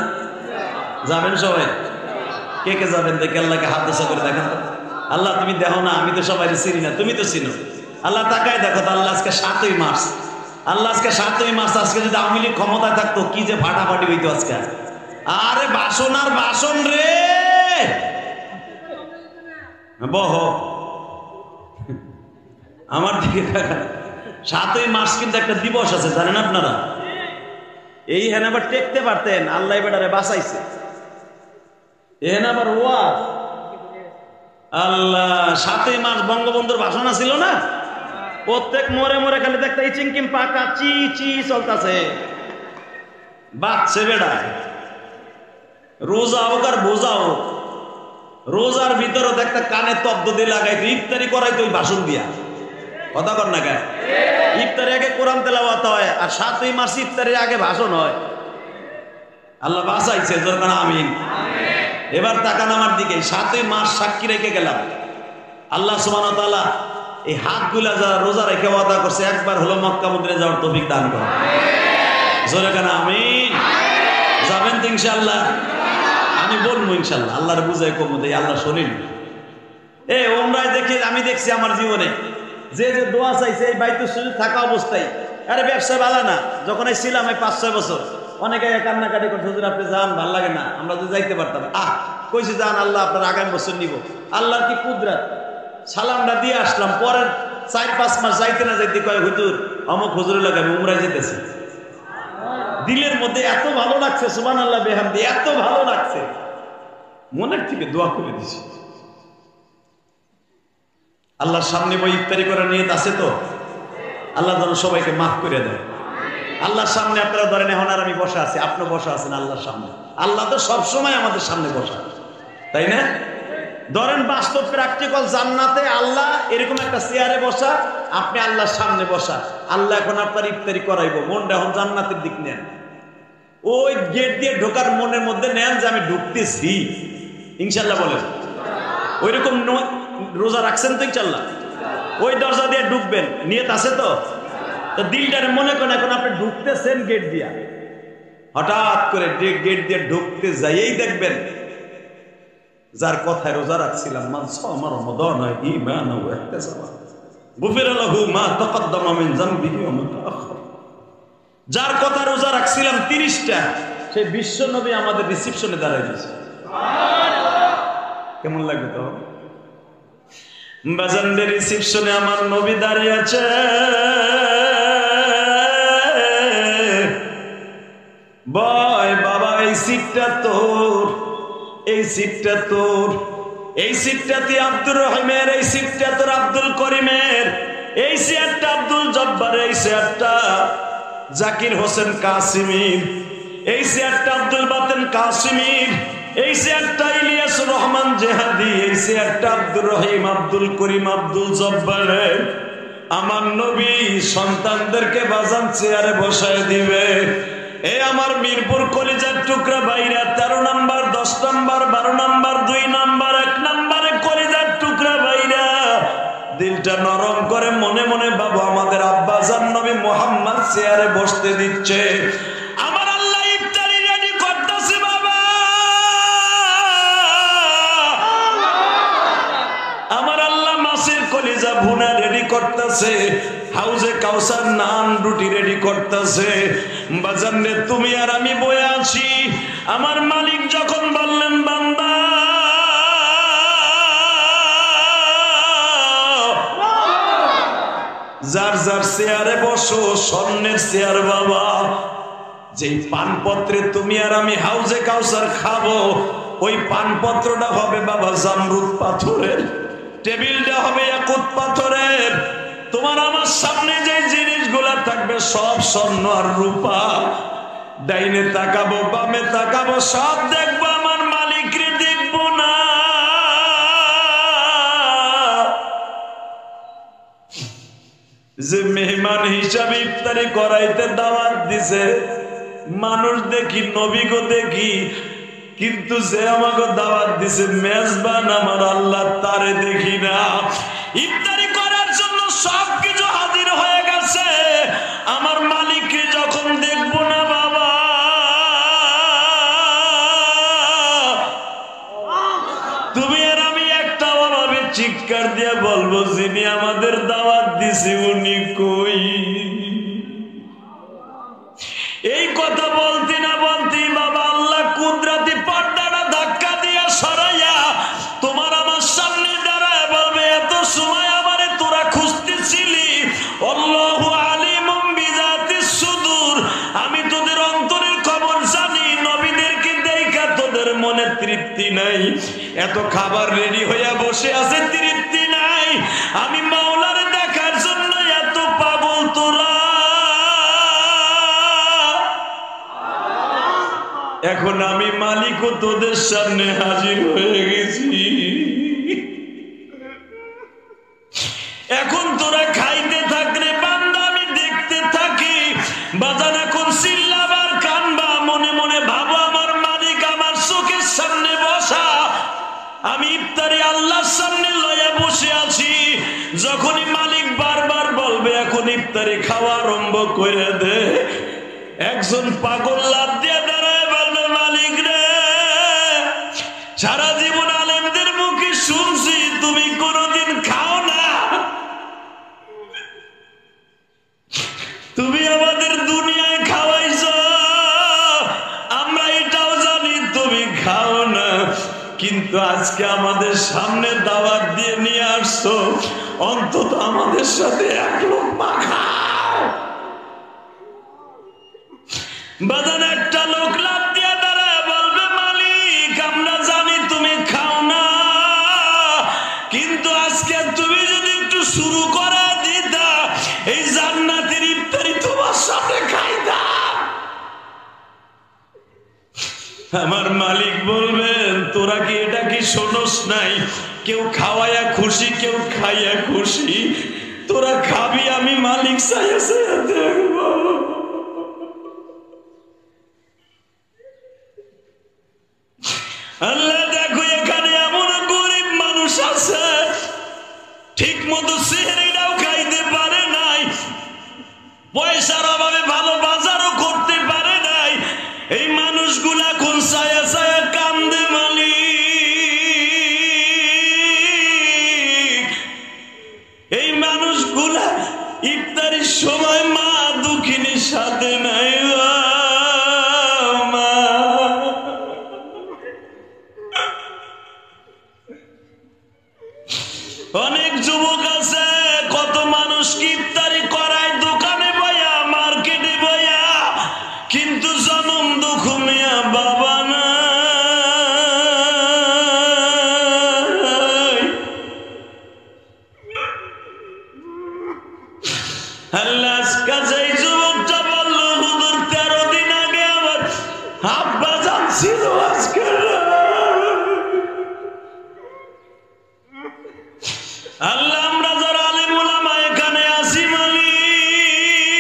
যাবেন সবাই? কে কে যাবেন দেখে আল্লাহকে হাত দোষা করে দেখেন তো। আল্লাহ তুমি দেখো না, আমি তো সবাই চিনি না, তুমি তো চিনো। আল্লাহ তাকায় দেখো তো, আল্লাহ আজকে 7ই মার্চ, আল্লাহ আজকে 7ই মার্চ। আজকে যদি আওয়ামী লীগ ক্ষমতায় থাকতো কি যে ফাটাফাটি হইতো আজকে। আরে বাসন আর বাসন রে, বহ আমার দিকে 7ই মার্চ কিন্তু একটা দিবস আছে, জানেন আপনারা? এই হেন আবার টেকতে পারতেন, আল্লাহ বেটারে বাঁচাইছে। এহেন আবার ওয়াজ আল্লাহ। 7ই মার্চ বঙ্গবন্ধুর ভাষণ ছিল না? প্রত্যেক মোড়ে মোড়ে খালি দেখতে চিংকিম পাকা চি চি চলতেছে। বাচ্চে বেড়ায় রোজা হোক আর বোঝা হোক, রোজার ভিতরে একটা কানে তব্দ দিয়ে লাগাইতো, ইফতারি করাইতো ওই ভাষণ দিয়া। কথা কর না গায়ে, ইফতারি আগে কোরআন তেলাওয়াত হয় আর 7ই মার্চ ইফতারির আগে ভাষণ হয়। আল্লাহ বাঁচাইছে, যখন আমিন। এবার তাকান আমার দিকে, 7ই মার্চ সাক্ষী রেখে গেলাম। আল্লাহ সুবহানাহু ওয়া তাআলা এই হাতগুলা যারা রোজা রেখে ওয়াদা করছে একবার হলো মক্কা মদিনায় যাওয়ার তৌফিক দান করে। জোরে কেন আমিন। যাবেন তো ইনশাআল্লাহ? আমি বলবো ইনশাআল্লাহ, আল্লাহর বুঝাই কম দেই, আল্লাহ শোনেন। এই ওমরায় দেখি, আমি দেখছি আমার জীবনে যে যে দোয়া চাইছে এই বাইতুল সুজুদ থাকা অবস্থায়, আরে ব্যবসা ভালো না, যখন ছিলাম এই 5-6 বছর, অনেকে কান্নাকাটি করছে, হুজুর আপনি যান, ভাল লাগে না, আমরা তো যাইতে পারতাম। কইছি যান, আল্লাহ আপনার আগামী বছর নিব। আল্লাহর কি কুদরত, সালামটা দিয়ে আসলাম। পরের 4-5 মাস যাইতে না যাইতে কয়, হুজুর অমুক হুজুরের লাগে আমি উমরায় যেতেছি। দিলের মধ্যে এত ভালো লাগছে, সুবহানাল্লাহ বিহামদি, এত ভালো লাগছে, মনের থেকে দোয়া করে দিছি। আল্লাহর সামনে বই ইফতারি করার নিয়ত আছে তো? আল্লাহ যেন সবাইকে মাফ করে দেয়। আল্লাহর সামনে আপনারা ধরেন এখন আর আমি বসা আছি, আপনি বসা আছেন আল্লাহর সামনে। আল্লাহ তো সবসময় আমাদের সামনে বসা, তাই না? ধরেন বাস্তব প্র্যাকটিক্যাল জান্নাতে আল্লাহ এরকম একটা চেয়ারে বসা, আপনি আল্লাহর সামনে বসা। আল্লাহ এখন আপনার ইফতারি করাইবো, মনটা এখন জান্নাতের দিক নেন। ওই গেট দিয়ে ঢোকার মনের মধ্যে নেন যে আমি ঢুকতেছি, ইনশাল্লাহ বলেন। ওই রকম রোজা রাখছেন তো ইনশাল্লাহ? ওই দরজা দিয়ে ঢুকবেন, নিয়ত আছে তো? দিলটারে মনে করেন এখন আপনি ঢুকতেছেন গেট দিয়া। হঠাৎ করে গেট দিয়ে ঢুকতে যাইয়েই দেখবেন যার কথায় রোজা রাখছিলাম, মান সামা রমাদান ঈমানান ওয়া ইহতিসাবান গুফিরা লাহু মা তাকাদ্দামা মিন যামবিহি ওয়া মা তাআখার। যার কথা রোজা রাখছিলাম 30টা, সেই বিশ্ব নবী আমাদের রিসিপশনে দাঁড়ায় দিয়েছে। কেমন লাগবে তো? বাজানদের রিসিপশনে আমার নবী দাঁড়িয়ে আছে। বয় বাবা, এই সিটটা তোর, এই সিটটা তোর, এই সিটটা তুই আব্দুর রহিমের, এই সিটটা তোর আব্দুল করিমের, এই চেয়ারটা আব্দুল জব্বারের, এই চেয়ারটা জাকির হোসেন কাসিমির, এই চেয়ারটা আব্দুল বাতেন কাসিমির, এই চেয়ারটা ইলিয়াসুর রহমান জেহাদি, এই চেয়ারটা আব্দুর রহিম, আব্দুল করিম, আব্দুল জব্বারের। আমার নবী সন্তানদেরকে বাজান চেয়ারে বসায় দিবে। এ আমার মিরপুর কলিজার টুকরা বাইরা, 13 নাম্বার, 10 নাম্বার, 12 নাম্বার, 2 নাম্বার, 1 নাম্বারে কলিজার টুকরা বাইরা, দিলটা নরম করে মনে মনে বাবা আমাদের আব্বা জান নবী মুহাম্মদ চেয়ারে বসতে দিচ্ছে। আমার আল্লাহ ইফতারি রেডি করতেছে বাবা, আমার আল্লাহ মাছের কলিজা ভুনা রেডি করতেছে, হাউজে কাউসার নান রুটি রেডি করতেছে। বাজানে তুমি আর আমি বয়ে আছি। আমার মালিক যখন বললেন বান্দা যার যার চেয়ারে বসো, স্বর্ণের চেয়ার বাবা, যেই পানপত্রে তুমি আর আমি হাউজে কাউসার খাবো, ওই পানপত্রটা হবে বাবা জামরুদ পাথরের, টেবিলটা হবে ইয়াকুত পাথরের। তোমার আমার সামনে যে জিনিসগুলা থাকবে সব স্বর্ণ আর রূপা। ডাইনে তাকাবো, বামে তাকাবো, সব দেখবো, আমার মালিকরে দেখবো না। যে মেহমান হিসাবে ইফতারি করাইতে দাওয়াত দিছে, মানুষ দেখি, নবী গো দেখি, কিন্তু যে আমাকে দাওয়াত দিছে মেজবান আমার আল্লাহ, তারে দেখি না। ইফতারি করার জন্য সবকিছু হাজির হয়ে গেছে, আমার মালিককে যখন দেখবো না বাবা, তুমি আর আমি একটা ভাবে চিৎকার দিয়ে বলবো যিনি আমাদের দাওয়াত দিছে উনি কই? এই কথা বলতে না বলতেই বাবা আল্লাহ কুদরতি পর্দাটা ধাক্কা দিয়ে সরাইয়া তোমার আমার সামনে দাঁড়ায় বলবে, এত সময় আমারে তোরা খুঁজতেছিলি, আল্লাহু আলিমুম বিযাতিস সুদূর, আমি তোদের অন্তরের খবর জানি। নবীদেরকে দেখা তোদের মনে তৃপ্তি নাই, এত খাবার রেডি হইয়া বসে আছে, তৃপ্তি নাই। আমি মাওলারে দেখার জন্য এত পাগল তোরা। এখন আমি মালিকও তোদের সামনে হাজির হয়ে গেছি। এখন তোরা খাইতে থাকলে বান্দা আমি দেখতে থাকি। বাজান এখন চিল্লাবার কানবা, মনে মনে ভাবো আমার মালিক আমার চোখের সামনে বসা, আমি ইফতারি আল্লাহর সামনে লইয়া বসে আছি। যখনই মালিক বারবার বলবে এখন ইফতারি খাওয়া আরম্ভ করে দে, একজন পাগল লাফ দিয়ে দাঁড়ায় বলবে মালিক রে, সারা জীবন আলেমদের মুখে শুনছি তুমি কোনোদিন খাও না, তুমি আমাদের দুনিয়ায় খাওয়াইছো, আমরা এটাও জানি তুমি খাও না, কিন্তু আজকে আমাদের সামনে দাওয়াত দিয়ে নিয়ে আসছো, অন্তত আমাদের সাথে এক লোকমা খাও। বাজান একটা লোক লাফ দিয়ে দাঁড়ায় বলবে মালিক আমরা জানি তুমি খাও না, কিন্তু আজকে তুমি যদি একটু শুরু করে দিতা এই জান্নাতের ইফতারি তোমার সামনে খাইতাম। আমার মালিক বলবেন তোরা কি এটা কি শোনস নাই, কেউ খাওয়াইয়া খুশি কেউ খাইয়া খুশি, তোরা খাবি আমি মালিক চাইয়া চাইয়া দেখবো। আল্লাহ দেখো এখানে এমন গরিব মানুষ আছে ঠিক মতো সেহরিটাও খাইতে পারে নাই, পয়সার অভাবে ভালো বাজারও করতে পারে নাই, এই মানুষগুলা এখন ছায়া ছায়া কান্দে মালিক। এই মানুষগুলা ইফতারির সময় মা দুঃখিনীর সাথে নাই, অনেক যুবক আছে কত মানুষ কি ইফতারি করায় দোকানে বইয়া মার্কেটে বইয়া, কিন্তু জনম দুঃখ মিয়া বাবা নাই। আল্লাহ কাছে এই যুবকটা বলল হুজুর 13 দিন আগে আমার আব্বা জানছিল আজকে আল্লাহ আমরা যারা আলেম ওলামা এখানে আছি মালিক,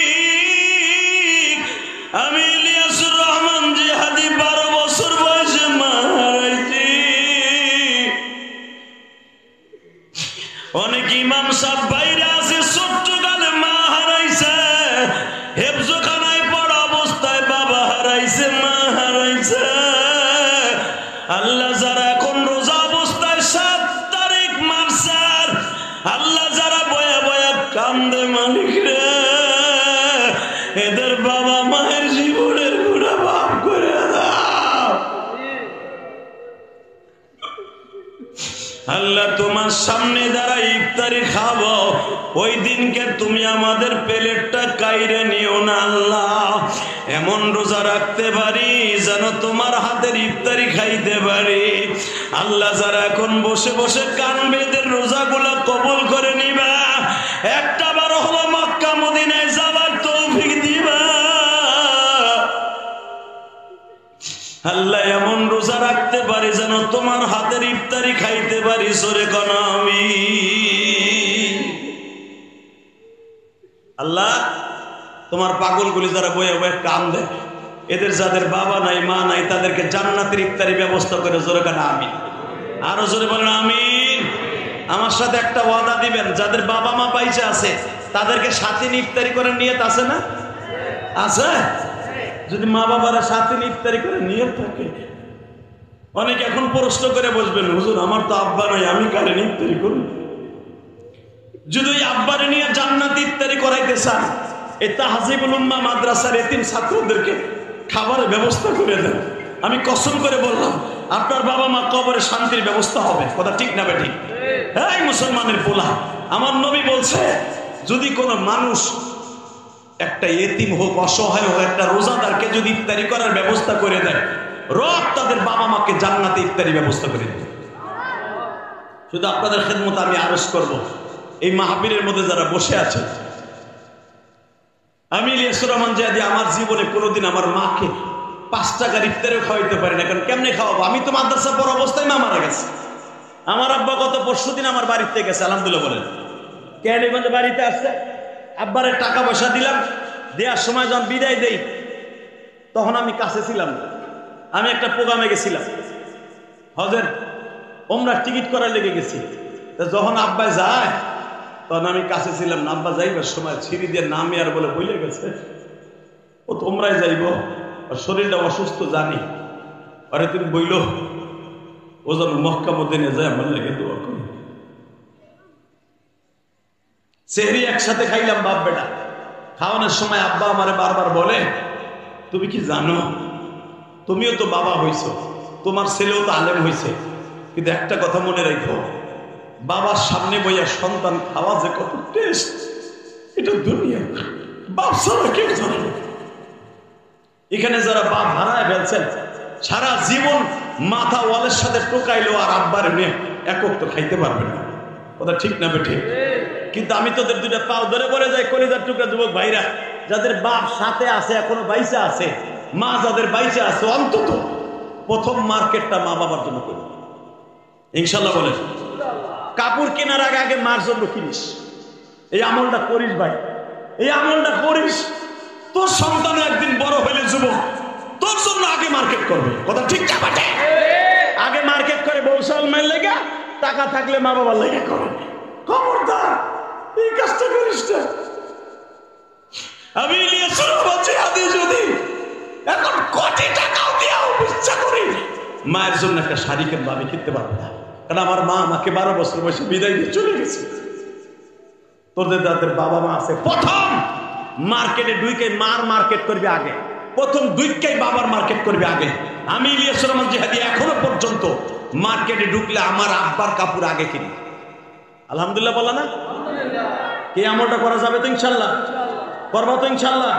আমি ইলিয়াসুর রহমান জিহাদি 12 বছর বয়সে মা হারাইছি। অনেক ইমাম সাহেব বাইরে আছে ছোট্ট কালে মা হারাইছে, হেফজখানায় পড়া অবস্থায় বাবা হারাইছে মা হারাইছে। আল্লাহ যারা এখন রোজা অবস্থায় 7 তারিখ মারছে, আল্লাহ যারা বয়া বয়া কান্দে মালিক রে, এদের বাবা মায়ের জীবনের গুণা মাফ করে দাও। আল্লাহ তোমার সামনে দ্বারা ইফতারি খাবো, ওই দিনকে তুমি আমাদের প্লেটটা কাইরে নিও না আল্লাহ, এমন রোজা রাখতে পারি যেন তোমার হাতের ইফতারি খাইতে পারি। আল্লাহ যারা এখন বসে বসে কানবে এদের রোজাগুলো কবুল করে নিবা, একটা বার হলো মক্কা মদিনায় যাবার তৌফিক দিবা। আল্লাহ এমন রোজা রাখতে পারি যেন তোমার হাতের ইফতারি খাইতে পারি, সরে কোন আমিন। আল্লাহ তোমার পাগলগুলি যারা বয়ে বয়ে কান্দে, এদের যাদের বাবা নাই মা নাই তাদেরকে জান্নাতের ইফতারি ব্যবস্থা করে, জোরে কোন আমিন। আরো জোরে বলেন আমিন। আমার সাথে একটা ওয়াদা দিবেন, যাদের বাবা মা পাইছে আছে তাদেরকে সাথে ইফতারি করে নিয়ত আছে না? আছে? যদি মা বাবারা সাথে ইফতারি করে নিয়ত থাকে, অনেকে এখন প্রশ্ন করে বসবেন হুজুর আমার তো আব্বা নাই, আমি কারে ইফতারি করব? যদি ওই আব্বারে নিয়ে জান্নাতে ইফতারি করাইতে চান, এই তাহজিবুল উম্মাহ মাদ্রাসার এতিম ছাত্রদেরকে খাবারের ব্যবস্থা করে দেন। আমি কসম করে বললাম আপনার বাবা মা কবরে শান্তির ব্যবস্থা হবে। কথা ঠিক না বেঠিক? এই মুসলমানের পোলা, আমার নবী বলছে যদি কোনো মানুষ একটা এতিম হোক অসহায় হোক একটা রোজাদারকে যদি ইফতারি করার ব্যবস্থা করে দেয়, রব তাদের বাবা মাকে জান্নাতে ইফতারি ব্যবস্থা করে দেয়। শুধু আপনাদের খেদমতে আমি আরজ করব, এই মাহফিলের মধ্যে যারা বসে আছে, আমি ইলিয়াসুর রহমান জিহাদি আমার জীবনে কোনোদিন আমার মাকে 5 টাকার ইফতারেও খাওয়াইতে পারি না, কারণ কেমনে খাওয়াবো? আমি তো মাদ্রাসা পড়া অবস্থায় মা মারা গেছে। আমার আব্বা গত পরশুদিন আমার বাড়িতে গেছে, আলহামদুলিল্লাহ বলেন। কেরানীগঞ্জে বাড়িতে আসছে, আব্বারে টাকা পয়সা দিলাম, দেওয়ার সময় যখন বিদায় দেই তখন আমি কাছে ছিলাম না। আমি একটা প্রোগ্রামে গেছিলাম, হজের ওমরার টিকিট করার লেগে গেছি। যখন আব্বা যায় তখন আমি কাছে ছিলাম না। আব্বা যাইবার সময় ছিঁড়ি দিয়ে নামে আর বলে বইলে গেছে, ও তোমরাই যাইব, আর শরীরটা অসুস্থ জানি, আরে তুমি বইল ও যেন মক্কা মদিনা যায় আমার লেগে দোয়া করি। সেহরি একসাথে খাইলাম বাপ বেটা। খাওয়ানোর সময় আব্বা আমারে বারবার বলে, তুমি কি জানো তুমিও তো বাবা হইছো, তোমার ছেলেও তো আলেম হইছে, কিন্তু একটা কথা মনে রাখো, বাবার সামনে বইয়া সন্তান খাওয়া যে কত টেস্ট, এটা দুনিয়া বাপ ছাড়া কেউ জানে না। এখানে যারা বাপ হারায় ফেলছেন, সারা জীবন মাথা ওয়ালের সাথে টোকাইলো আর আব্বার নিয়ে একক তো খাইতে পারবেন না, কথা ঠিক না বেঠে? কিন্তু আমি তোদের দুইটা পাও ধরে বলে যাই, কলিজার টুকরা যুবক ভাইরা, যাদের বাপ সাথে আছে, এখনো বাইচা আছে, মা যাদের বাইচা আছে, অন্তত প্রথম মার্কেটটা মা বাবার জন্য করি, ইনশাল্লাহ বলে। কাপড় কেনার আগে আগে মার জন্য কিনিস, এই আমলটা করিস ভাই, এই আমলটা করিস। তোর সন্তান একদিন বড় হইলে যুবক তোর জন্য আগে মার্কেট করবে, কথা ঠিক না বাটে? আগে মার্কেট করে বৌসাল মেয়ের লেগে, টাকা থাকলে মা বাবার লেগে করে। খবরদার এই কাজটা করিস না। আমি বলছি, আদি যদি এখন কোটি টাকাও দিয়াও ইচ্ছা করি মায়ের জন্য একটা শাড়ি কিনবো, আমি কিনতে পারবো না, কারণ আমার মা আমাকে 12 বছর বয়সে বিদায় দিয়ে চলে গেছে। তোদের যাদের বাবা মা আছে, প্রথম মার্কেটে ঢুকে মার মার্কেট করবে আগে, প্রথম দুইটাই বাবার মার্কেট করবে আগে। আমি ইলিয়াস রহমান জিহাদি এখনো পর্যন্ত মার্কেটে ঢুকলে আমার আব্বার কাপড় আগে কিনি, আলহামদুলিল্লাহ বলা না? কি আমলটা করা যাবে তো ইনশাল্লাহ? করবো তো ইনশাল্লাহ?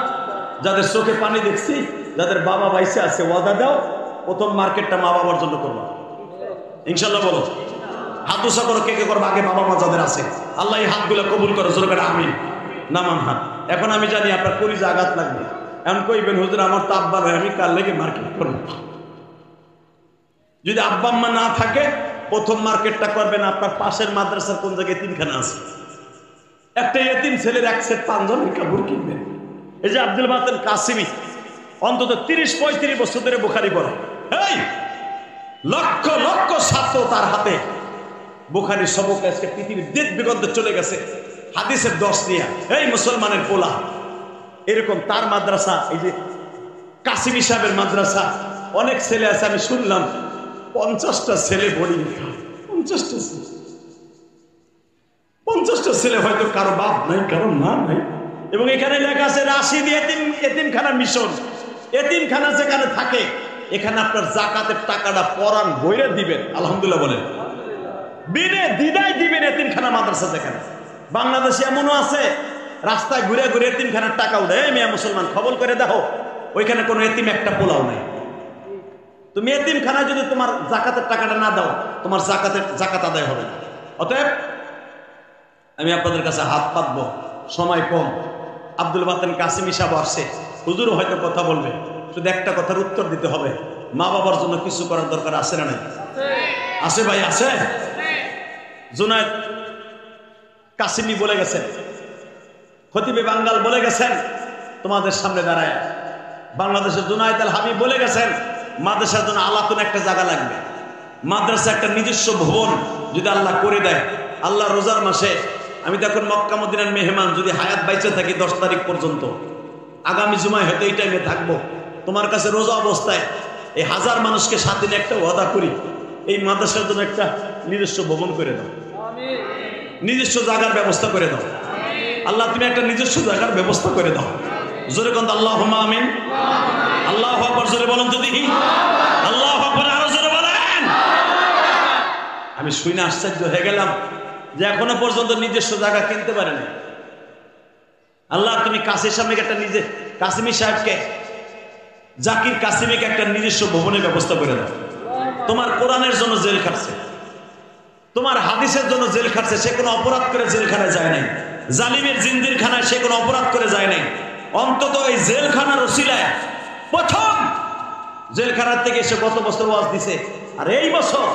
যাদের চোখে পানি দেখছি, যাদের বাবা বাইসে আছে, ওয়াদা দাও প্রথম মার্কেটটা মা বাবার জন্য করবো ইনশাল্লাহ। বলো, হাত উঁচা করো, কে কে করবো আগে বাবা মা যাদের আছে। আল্লাহ এই হাতগুলো কবুল করো, জোরে করে আমিন। নামান হাত। এখন আমি জানি আপনার কলিজা আঘাত লাগবে, এমন কইবেন হুজুর আমার তো আব্বা ভাই, আমি কার লেগে মার্কেট করবো? যদি আব্বা আম্মা না থাকে প্রথম মার্কেটটা করবেন আপনার পাশের মাদ্রাসার কোন জায়গায় এতিমখানা আছে, একটা এতিম ছেলের এক সেট পাঞ্জাবির কাপড় কিনবেন। এই যে আব্দুল বাতেন কাসিমি অন্তত 30-35 বছর ধরে বুখারী পড়ে, এই লক্ষ লক্ষ ছাত্র তার হাতে বুখারীর সবক আজকে পৃথিবীর দিক বিগদ্ধে চলে গেছে হাদিসের 10 নিয়ে। এই মুসলমানের পোলা, এরকম তার মাদ্রাসা, এই যে কাসিমি সাহেবের মাদ্রাসা, অনেক ছেলে আছে, আমি শুনলাম 50টা ছেলে বোর্ডিং খায়, 50টা ছেলে, হয়তো কারো বাপ নাই, কারো মা নাই। এবং এখানে লেখা আছে রাশিদ এতিমখানা মিশন। এতিমখানা যেখানে থাকে এখানে আপনার যাকাতের টাকাটা পরাণ বইরে দিবেন, আলহামদুলিল্লাহ বলেন, বিনে দ্বিধায় দিবেন। এতিমখানা মাদ্রাসা যেখানে, বাংলাদেশে এমনও আছে রাস্তায় ঘুরে ঘুরে এতিমখানার টাকা উঠে। এই মেয়ে মুসলমান খবর করে দেখো, ওইখানে কোনো এতিম একটা পোলাও নাই। তুমি এতিমখানায় যদি তোমার যাকাতের টাকাটা না দাও, তোমার যাকাত আদায় হবে না। অতএব আমি আপনাদের কাছে হাত পাতবো, সময় কম। আব্দুল বাতেন কাসিমি সাহেব আসছে, হুজুর হয়তো কথা বলবে, শুধু একটা কথার উত্তর দিতে হবে, মা বাবার জন্য কিছু করার দরকার আছে না নাই? আছে ভাই, আছে। জুনায়েদ কাসিমি বলে গেছেন, খতিবে বাঙ্গাল বলে গেছেন তোমাদের সামনে দাঁড়ায়, বাংলাদেশের জুনায়েদ আল হাবিব বলে গেছেন মাদ্রাসার জন্য আলাতুন একটা জায়গা লাগবে, মাদ্রাসা একটা নিজস্ব ভবন যদি আল্লাহ করে দেয়। আল্লাহ রোজার মাসে আমি দেখুন মক্কা মদিনার মেহমান, যদি হায়াত বাইচে থাকি 10 তারিখ পর্যন্ত, আগামী জুমায় হয়তো এই টাইমে থাকবো, তোমার কাছে রোজা অবস্থায় এই 1000 মানুষকে সাথে নিয়ে একটা ওয়াদা করি, এই মাদ্রাসার জন্য একটা নিজস্ব ভবন করে দাও, নিজস্ব জায়গার ব্যবস্থা করে দাও। আল্লাহ তুমি একটা নিজস্ব জায়গার ব্যবস্থা করে দাও। জোরে কোন আল্লাহুম্মা আমিন। আল্লাহু আকবার, জোরে বলেন তো দেখি, আল্লাহু আকবার, আরো জোরে বলেন। আমি শুনে আশ্চর্য হয়ে গেলাম যে এখনো পর্যন্ত নিজস্ব জায়গা কিনতে পারে না। আল্লাহ তুমি কাসির সাহেবকে একটা কাসিমি সাহেবকে, জাকির কাসিমিকে একটা নিজস্ব ভবনের ব্যবস্থা করে দাও। তোমার কোরআনের জন্য জেল খাটছে, তোমার হাদিসের জন্য জেল খাটছে, সে কোনো অপরাধ করে জেলখানায় যায় নাই, জালিমের জিন্দিরখানায় সে কোনো অপরাধ করে যায় নাই। অন্তত এই জেলখানার ওসিলায় প্রথম জেলখানার থেকে এসে কত বছর ওয়াজ দিছে, আর এই বছর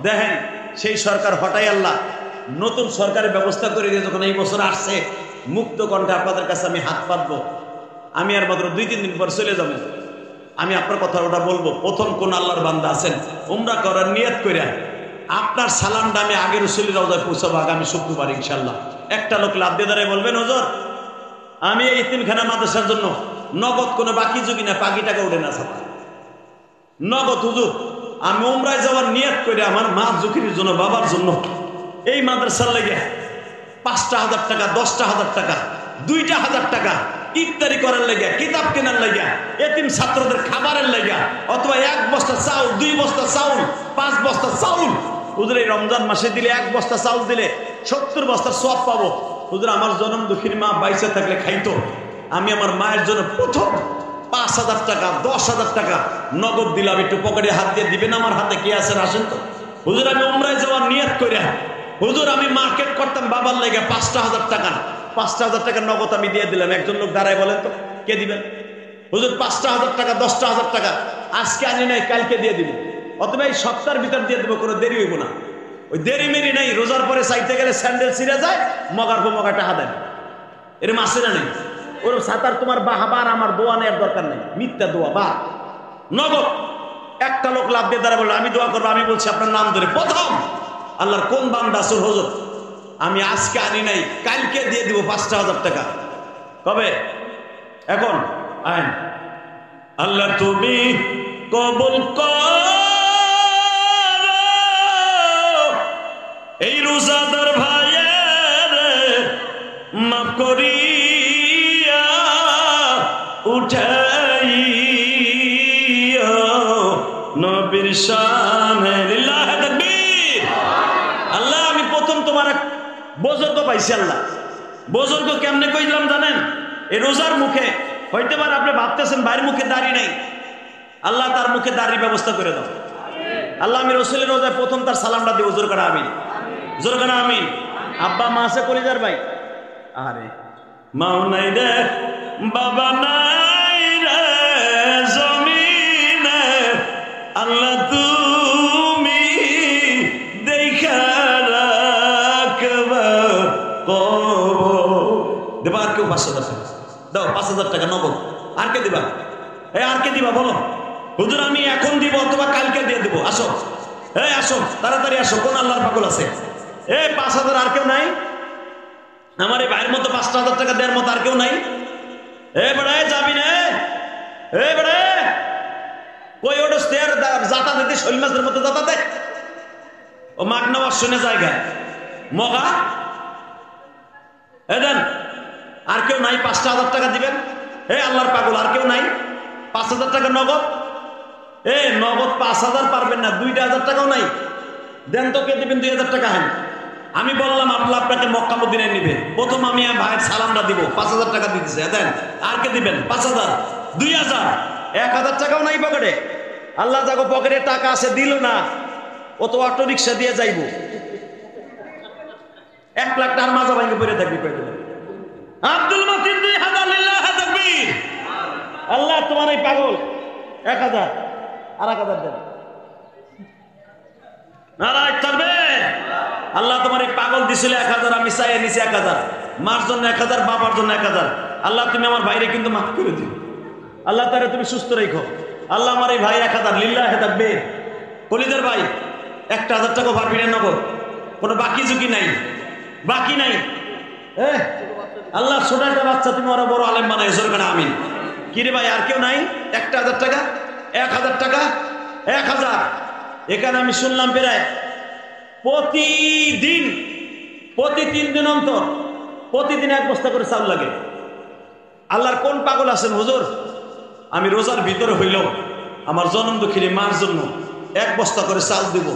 দেখেন সেই সরকার হটাই আল্লাহ নতুন সরকারের ব্যবস্থা করে দিয়ে যখন এই বছর আসছে, মুক্ত কণ্ঠে আপনাদের কাছে আমি হাত পাতবো। আমি আর মাত্র 2-3 দিন পর চলে যাব। আমি আপনার কথা ওটা বলবো, প্রথম কোন আল্লাহর বান্দা আছেন উমরা করার নিয়ত করে আপনার সালামটা আমি আগের রসুলের রওজায় পৌঁছাবো আগামী শুক্রবার ইনশাল্লাহ। একটা লোক লাভ দিয়ে দাঁড়ায় বলবেন, হুজুর আমি এই তিনখানা মাদ্রাসার জন্য নগদ কোনো বাকি যোগী না, বাকি টাকা উঠে না ছাপা নগদ। হুজুর আমি উমরায় যাওয়ার নিয়ত করে আমার মা জুকির জন্য, বাবার জন্য এই মাদ্রাসার লেগে 5,000 টাকা, 10,000 টাকা, 2,000 টাকা ইফতারি করার লেগে, কিতাব কেনার লেগে, এতিম ছাত্রদের খাবারের লেগে, অথবা 1 বস্তা চাউল, 2 বস্তা চাউল, 5 বস্তা চাউল। হুজুর এই রমজান মাসে দিলে 1 বস্তা চাউল দিলে 70 বস্তার সওয়াব পাবো। হুজুর আমার জনম দুঃখীর মা বাইসে থাকলে খাইতো, আমি আমার মায়ের জন্য প্রথম 5,000 টাকা, 10,000 টাকা নগদ দিলাম। একটু পকেটে হাত দিয়ে দিবেন, আমার হাতে কি আছে আসেন তো। হুজুর আমি উমরায় যাওয়ার নিয়ত করে, হুজুর আমি মার্কেট করতাম বাবার লেগে 5,000 টাকা, 5,000 টাকা নগদ আমি দিয়ে দিলাম। একজন লোক দাঁড়ায় বলেন তো কে দিবেন? হুজুর 5,000 টাকা, 10,000 টাকা আজকে আনি নাই, কালকে দিয়ে দিব, অথবা এই সপ্তাহের ভিতর দিয়ে দেবো, কোনো দেরি হইব না। ওই দেরি মেরি নাই, রোজার পরে চাইতে গেলে স্যান্ডেল ছিঁড়ে যায়, মগার পর মগা টাকা দেন, এরম আসে না নেই? ওরম সাঁতার তোমার বাহাবার আমার দোয়া নেওয়ার দরকার নেই, মিথ্যা দোয়া বা নগদ। একটা লোক লাভ দিয়ে দাঁড়া বললো আমি দোয়া করবো, আমি বলছি আপনার নাম ধরে, প্রথম আল্লাহর কোন বান্দা আসল হুজুর আমি আজকে আনি নাই, কালকে দিয়ে দিব 5,000 টাকা। কবে? এখন আইন। আল্লাহ তুমি কবুল করো এই রোজাদার ভাইয়ের, মাফ করিয়া উঠাইয়া নবীর শানে। লিল্লাহি তাকবীর। আল্লাহ আমি প্রথম তোমার এক বুজুর্গ পাইছি। আল্লাহ বুজুর্গ কেমনে কইলাম জানেন? এই রোজার মুখে হইতে পারে আপনি ভাবতেছেন ভাইয়ের মুখে দাড়ি নাই, আল্লাহ তার মুখে দাড়ির ব্যবস্থা করে দাও। আল্লাহ আমি রসুলের রোজায় প্রথম তার সালামটা দিব, জোর করে আমিন, জোর করে আমিন। আব্বা মা আছে কলিজার ভাই? আরে মাও নাই রে, বাবা নাই রে জমিনে, আল্লাহ তুমি দেখা রাখবা দেবা। আর কেউ 5,000 টাকা দাও, 5,000 টাকা নগদ। আর কে দিবা? আর কে দিবা বলো? হুজুর আমি এখন দিব অথবা কালকে দিয়ে দেবো। আসো, আসো তাড়াতাড়ি আসো। কোন আল্লাহর পাগল আছে? 5,000 আর কেউ নাই? আমার এই ভাইয়ের মতো 5,000 টাকা দেওয়ার মতো আর কেউ নাই? বেড়ায় যাবি না? বেড়ায় কই ওটা স্টেয়ার যাতা দিতে শৈল মাছের মতো যাতা দেয়, ও মাগ নেওয়ার শুনে জায়গায় মগা দেন। আর কেউ নাই? 5,000 টাকা দিবেন। আল্লাহর পাগল আর কেউ নাই? 5,000 টাকা নগদ। নগদ 5,000 পারবেন না, 2,000 টাকাও নাই। দেন তো, কে দিবেন? 2,000 টাকা। হ্যাঁ আমি বললাম আল্লাহ আপনাকে মক্কা মদিনায় নিবে, প্রথম আমি ভাইয়ের সালামটা দিব, 5,000 টাকা দিতেছে। দেন আর কে দিবেন? 5,000, 2,000, 1,000 টাকাও নাই পকেটে। আল্লাহ যাগো পকেটে টাকা আছে দিল না, ও তো অটো রিক্সা দিয়ে যাইব, 1 লাখ টাকার মাজা ভাঙে পড়ে থাকবি। আব্দুল মতিন 2,000। লিল্লাহি তাকবীর। আল্লাহ তোমার এই পাগল 1,000 আর 1,000 দেন। নারায় তাকবীর। আল্লাহ তোমার এই পাগল দিছিল 1,000, আমি চাইয়ে নিছি 1,000, মার জন্য 1,000, বাবার জন্য 1,000। আল্লাহ তুমি আমার ভাইরে কিন্তু মাফ করে দিও, আল্লাহ তারে তুমি সুস্থ রেখো। আল্লাহ আমার এই ভাই 1,000। লিল্লাহি তাকবীর। কলিদের ভাই 1,000 টাকা পারবি না নগদ, কোনো বাকি ঝুঁকি নাই, বাকি নাই। আল্লাহ ছোট একটা বাচ্চা তুমি ওরা বড় আলেম বানাই, জোর করে আমিন। কিরে ভাই আর কেউ নাই? 1,000 টাকা, 1,000 টাকা, 1,000। এখানে আমি শুনলাম প্রায় প্রতিদিন, প্রতি 3 দিন অন্তর প্রতিদিন 1 বস্তা করে চাউল লাগে। আল্লাহর কোন পাগল আছেন হুজুর আমি রোজার ভিতরে হইল আমার জনম দুঃখিনী মার জন্য 1 বস্তা করে চাউল দিব।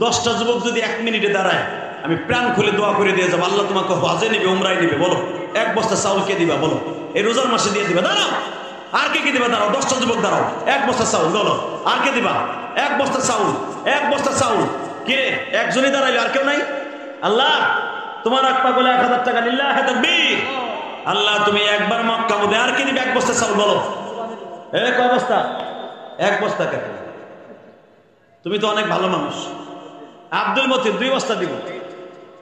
10টা যুবক যদি 1 মিনিটে দাঁড়ায়, আমি প্রাণ খুলে দোয়া করে দিয়ে যাবো, আল্লাহ তোমাকে হজে নিবে, উমরায় নিবে। বলো 1 বস্তা চাউল কে দিবা? বলো এই রোজার মাসে দিয়ে দিবা। দাঁড়াও, আর কে দিবা? দাঁড়াও, 10টা যুবক দাঁড়াও, 1 বস্তা চাউল। বলো আর কে দিবা? 1 বস্তা চাউল, 1 বস্তা চাউল। কে? একজনই দাঁড়াইলো, আর কেউ নাই? আল্লাহ তোমার এক পাগলে 1,000 টাকা। লিল্লাহি তাকবীর। আল্লাহ তুমি একবার মক্কা মধ্যে আর কে দিবে 1 বস্তা চাউল? বলো কয় বস্তা? এক বস্তা কেন? তুমি তো অনেক ভালো মানুষ। আব্দুল মতিন 2 বস্তা দিব।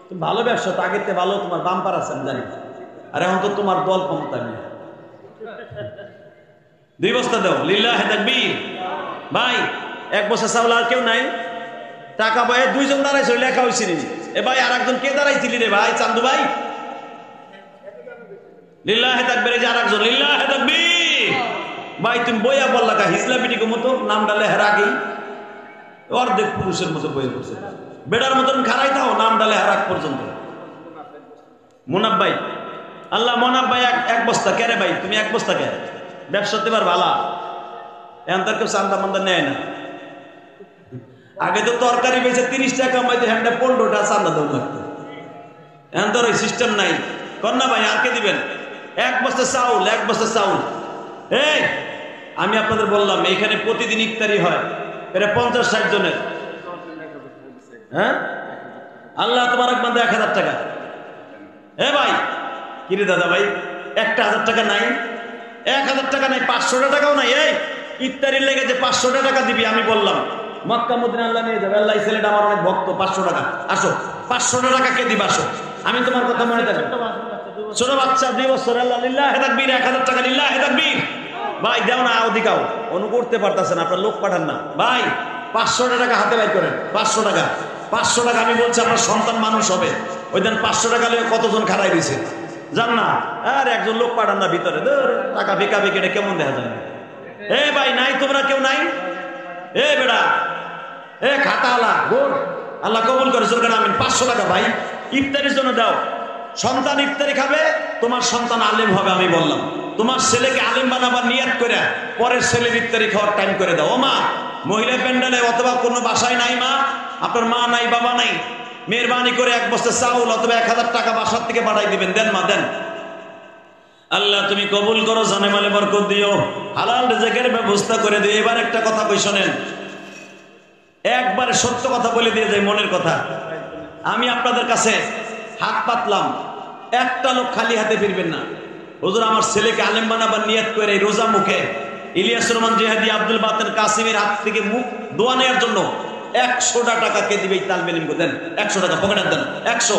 তুমি ভালো ব্যবসা তো, আগের থেকে ভালো, তোমার বাম্পার আছে আমি জানি। আর এখন তো তোমার দল ক্ষমতা নেই। 2 বস্তা দাও, লিল্লাহি তাকবীর। ভাই 1 বস্তা চাউল আর কেউ নাই? টাকা ভাই 2 জন দাঁড়াইছে, লেখা হয়েছিল। এ ভাই আর একজন কে দাঁড়াইছিলি রে ভাই? চান্দু ভাই, লিল্লাহি তাকবীর। এই যে আর একজন, লিল্লাহি তাকবীর। ভাই তুমি বইয়া বললা কা হিজলা পিটিকে মতো নামটা লেহার আগেই অর্ধেক পুরুষের মতো বইয়ে পড়ছে। বেড়ার মতন খারাই দাও নামটা লেহার আগ পর্যন্ত। মোনাব ভাই, আল্লাহ মোনাব ভাই 1 বস্তা কে রে ভাই? তুমি 1 বস্তা কে? ব্যবসাতে পার ভালা, এখন তার কেউ চান্দা মান্দা নেয় না। আগে তো তরকারি বেঁচে 30 টাকা কামাইতে হ্যান্ডে 15টা চান্দা দেওয়া লাগতো। এখন তো ওই সিস্টেম নাই। কন্যা ভাই আর কে দিবেন? 1 বস্তা চাউল, 1 বস্তা চাউল। এই আমি আপনাদের বললাম এখানে প্রতিদিন ইফতারি হয়, এটা 50-60 জনের। হ্যাঁ, আল্লাহ তোমার এক বান্দা 1000 টাকা। এ ভাই কিরে দাদা ভাই, 1000 টাকা নাই? 1000 টাকা নাই, 500 টাকাও নাই। এই ইফতারির লেগে যে 500 টাকা দিবি, আমি বললাম মক্কা মদিনা আল্লাহ নিয়ে যাবে। আল্লাহ ছেলেটা আমার অনেক ভক্ত, 500 টাকা। আসো 500 টাকা কে দিবা? আসো, আমি তোমার কথা মনে থাকবে। ছোট বাচ্চা 2 বছর, আল্লাহ লিল্লাহি তাকবীর, 1000 টাকা, লিল্লাহি তাকবীর। ভাই দেও না, ওদিকাও অনু করতে পারতেছেন, আপনার লোক পাঠান না। ভাই 500 টাকা হাতে বাইর করেন। 500 টাকা, 500 টাকা। আমি বলছি আপনার সন্তান মানুষ হবে, ওই দিন 500 টাকা লেগে কতজন খারাই দিয়েছে জান না? আর একজন লোক পাঠান না ভিতরে, টাকা ভিকা ভিকে এটা কেমন দেখা যায়? এ ভাই নাই, তোমরা কেউ নাই? এ বেড়া, এ খাতাওয়ালা গোর, আল্লাহ কবুল করে চলবেন। আমি 500 টাকা ভাই ইফতারির জন্য দাও। সন্তান ইফতারি খাবে, তোমার সন্তান আলেম হবে। আমি বললাম তোমার ছেলেকে আলেম বানাবার নিয়ত করে পরের ছেলের ইফতারি খাওয়ার টাইম করে দাও। ও মা, মহিলা প্যান্ডেলে অথবা কোনো বাসায় নাই মা, আপনার মা নাই, বাবা নাই, মেহরবানি করে 1 বস্তা চাউল অথবা 1000 টাকা বাসার থেকে পাঠাই দিবেন। দেন মা, দেন। আল্লাহ তুমি কবুল করো, জানে মালে বরকত দিও, হালাল রিজিকের ব্যবস্থা করে দিও। এবার একটা কথা কই শোনেন, একবারে সত্য কথা বলে দিয়ে যাই, মনের কথা। আমি আপনাদের কাছে হাত পাতলাম, একটা লোক খালি হাতে ফিরবেন না। হুজুর আমার ছেলেকে আলেম বানাবার নিয়ত করে রোজা মুখে ইলিয়াস রহমান জিহাদি, আব্দুল বাতেন কাসিমের হাত থেকে মুখ দোয়া নেওয়ার জন্য 100 টাকা কে দিবে? তালবেন দেন 100 টাকা, পকেটে দেন 100।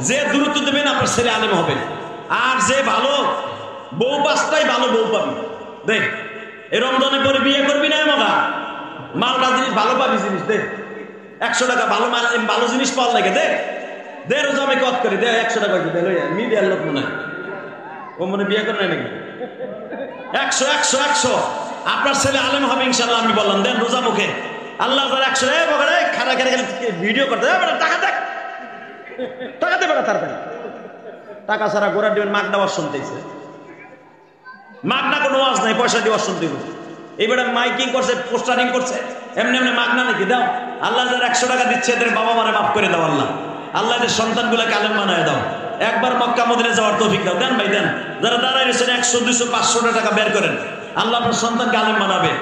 যে দূরত্ব দেবেন আপনার ছেলে আলেম হবে। আর যে ভালো বউ 5টাই ভালো বউ পাবি। দেখ এই রমজানে পরে বিয়ে করবি না, মগা মালটা জিনিস ভালো পাবি, জিনিস দে 100 টাকা। ভালো মাল, ভালো জিনিস পাওয়ার লাগে দে, দে রোজা আমি কত করি, দে 100 টাকা দে। মিডিয়ার লোক মনে হয় ও মনে বিয়ে করে নাই নাকি? 100 100 100 আপনার ছেলে আলেম হবে ইনশাআল্লাহ। আমি বললাম দেন রোজা মুখে। আল্লাহ 100 খারা খেলে গেলে ভিডিও করতে টাকা দেখ, টাকা দেবে না তার টাকা ছাড়া গোড়া দিবেন। মাগনা ওয়াজ শুনতেছে, মাগনা কোনো ওয়াজ নাই, পয়সা দিয়ে ওয়াজ শুনতে হবে। এইবার মাইকিং করছে, পোস্টারিং করছে, এমনি এমনি মাগনা নাকি? দাও। আল্লাহ যারা 100 টাকা দিচ্ছে এদের বাবা মারে মাফ করে দাও। আল্লাহ আল্লাহ এদের সন্তানগুলোকে আলেম বানায় দাও। একবার মক্কা মদিনা যাওয়ার তৌফিক দাও। দেন ভাই দেন, যারা দাঁড়ায় রয়েছেন 100 200 500 টাকা বের করেন, আল্লাহ আপনার সন্তানকে আলেম বানাবে।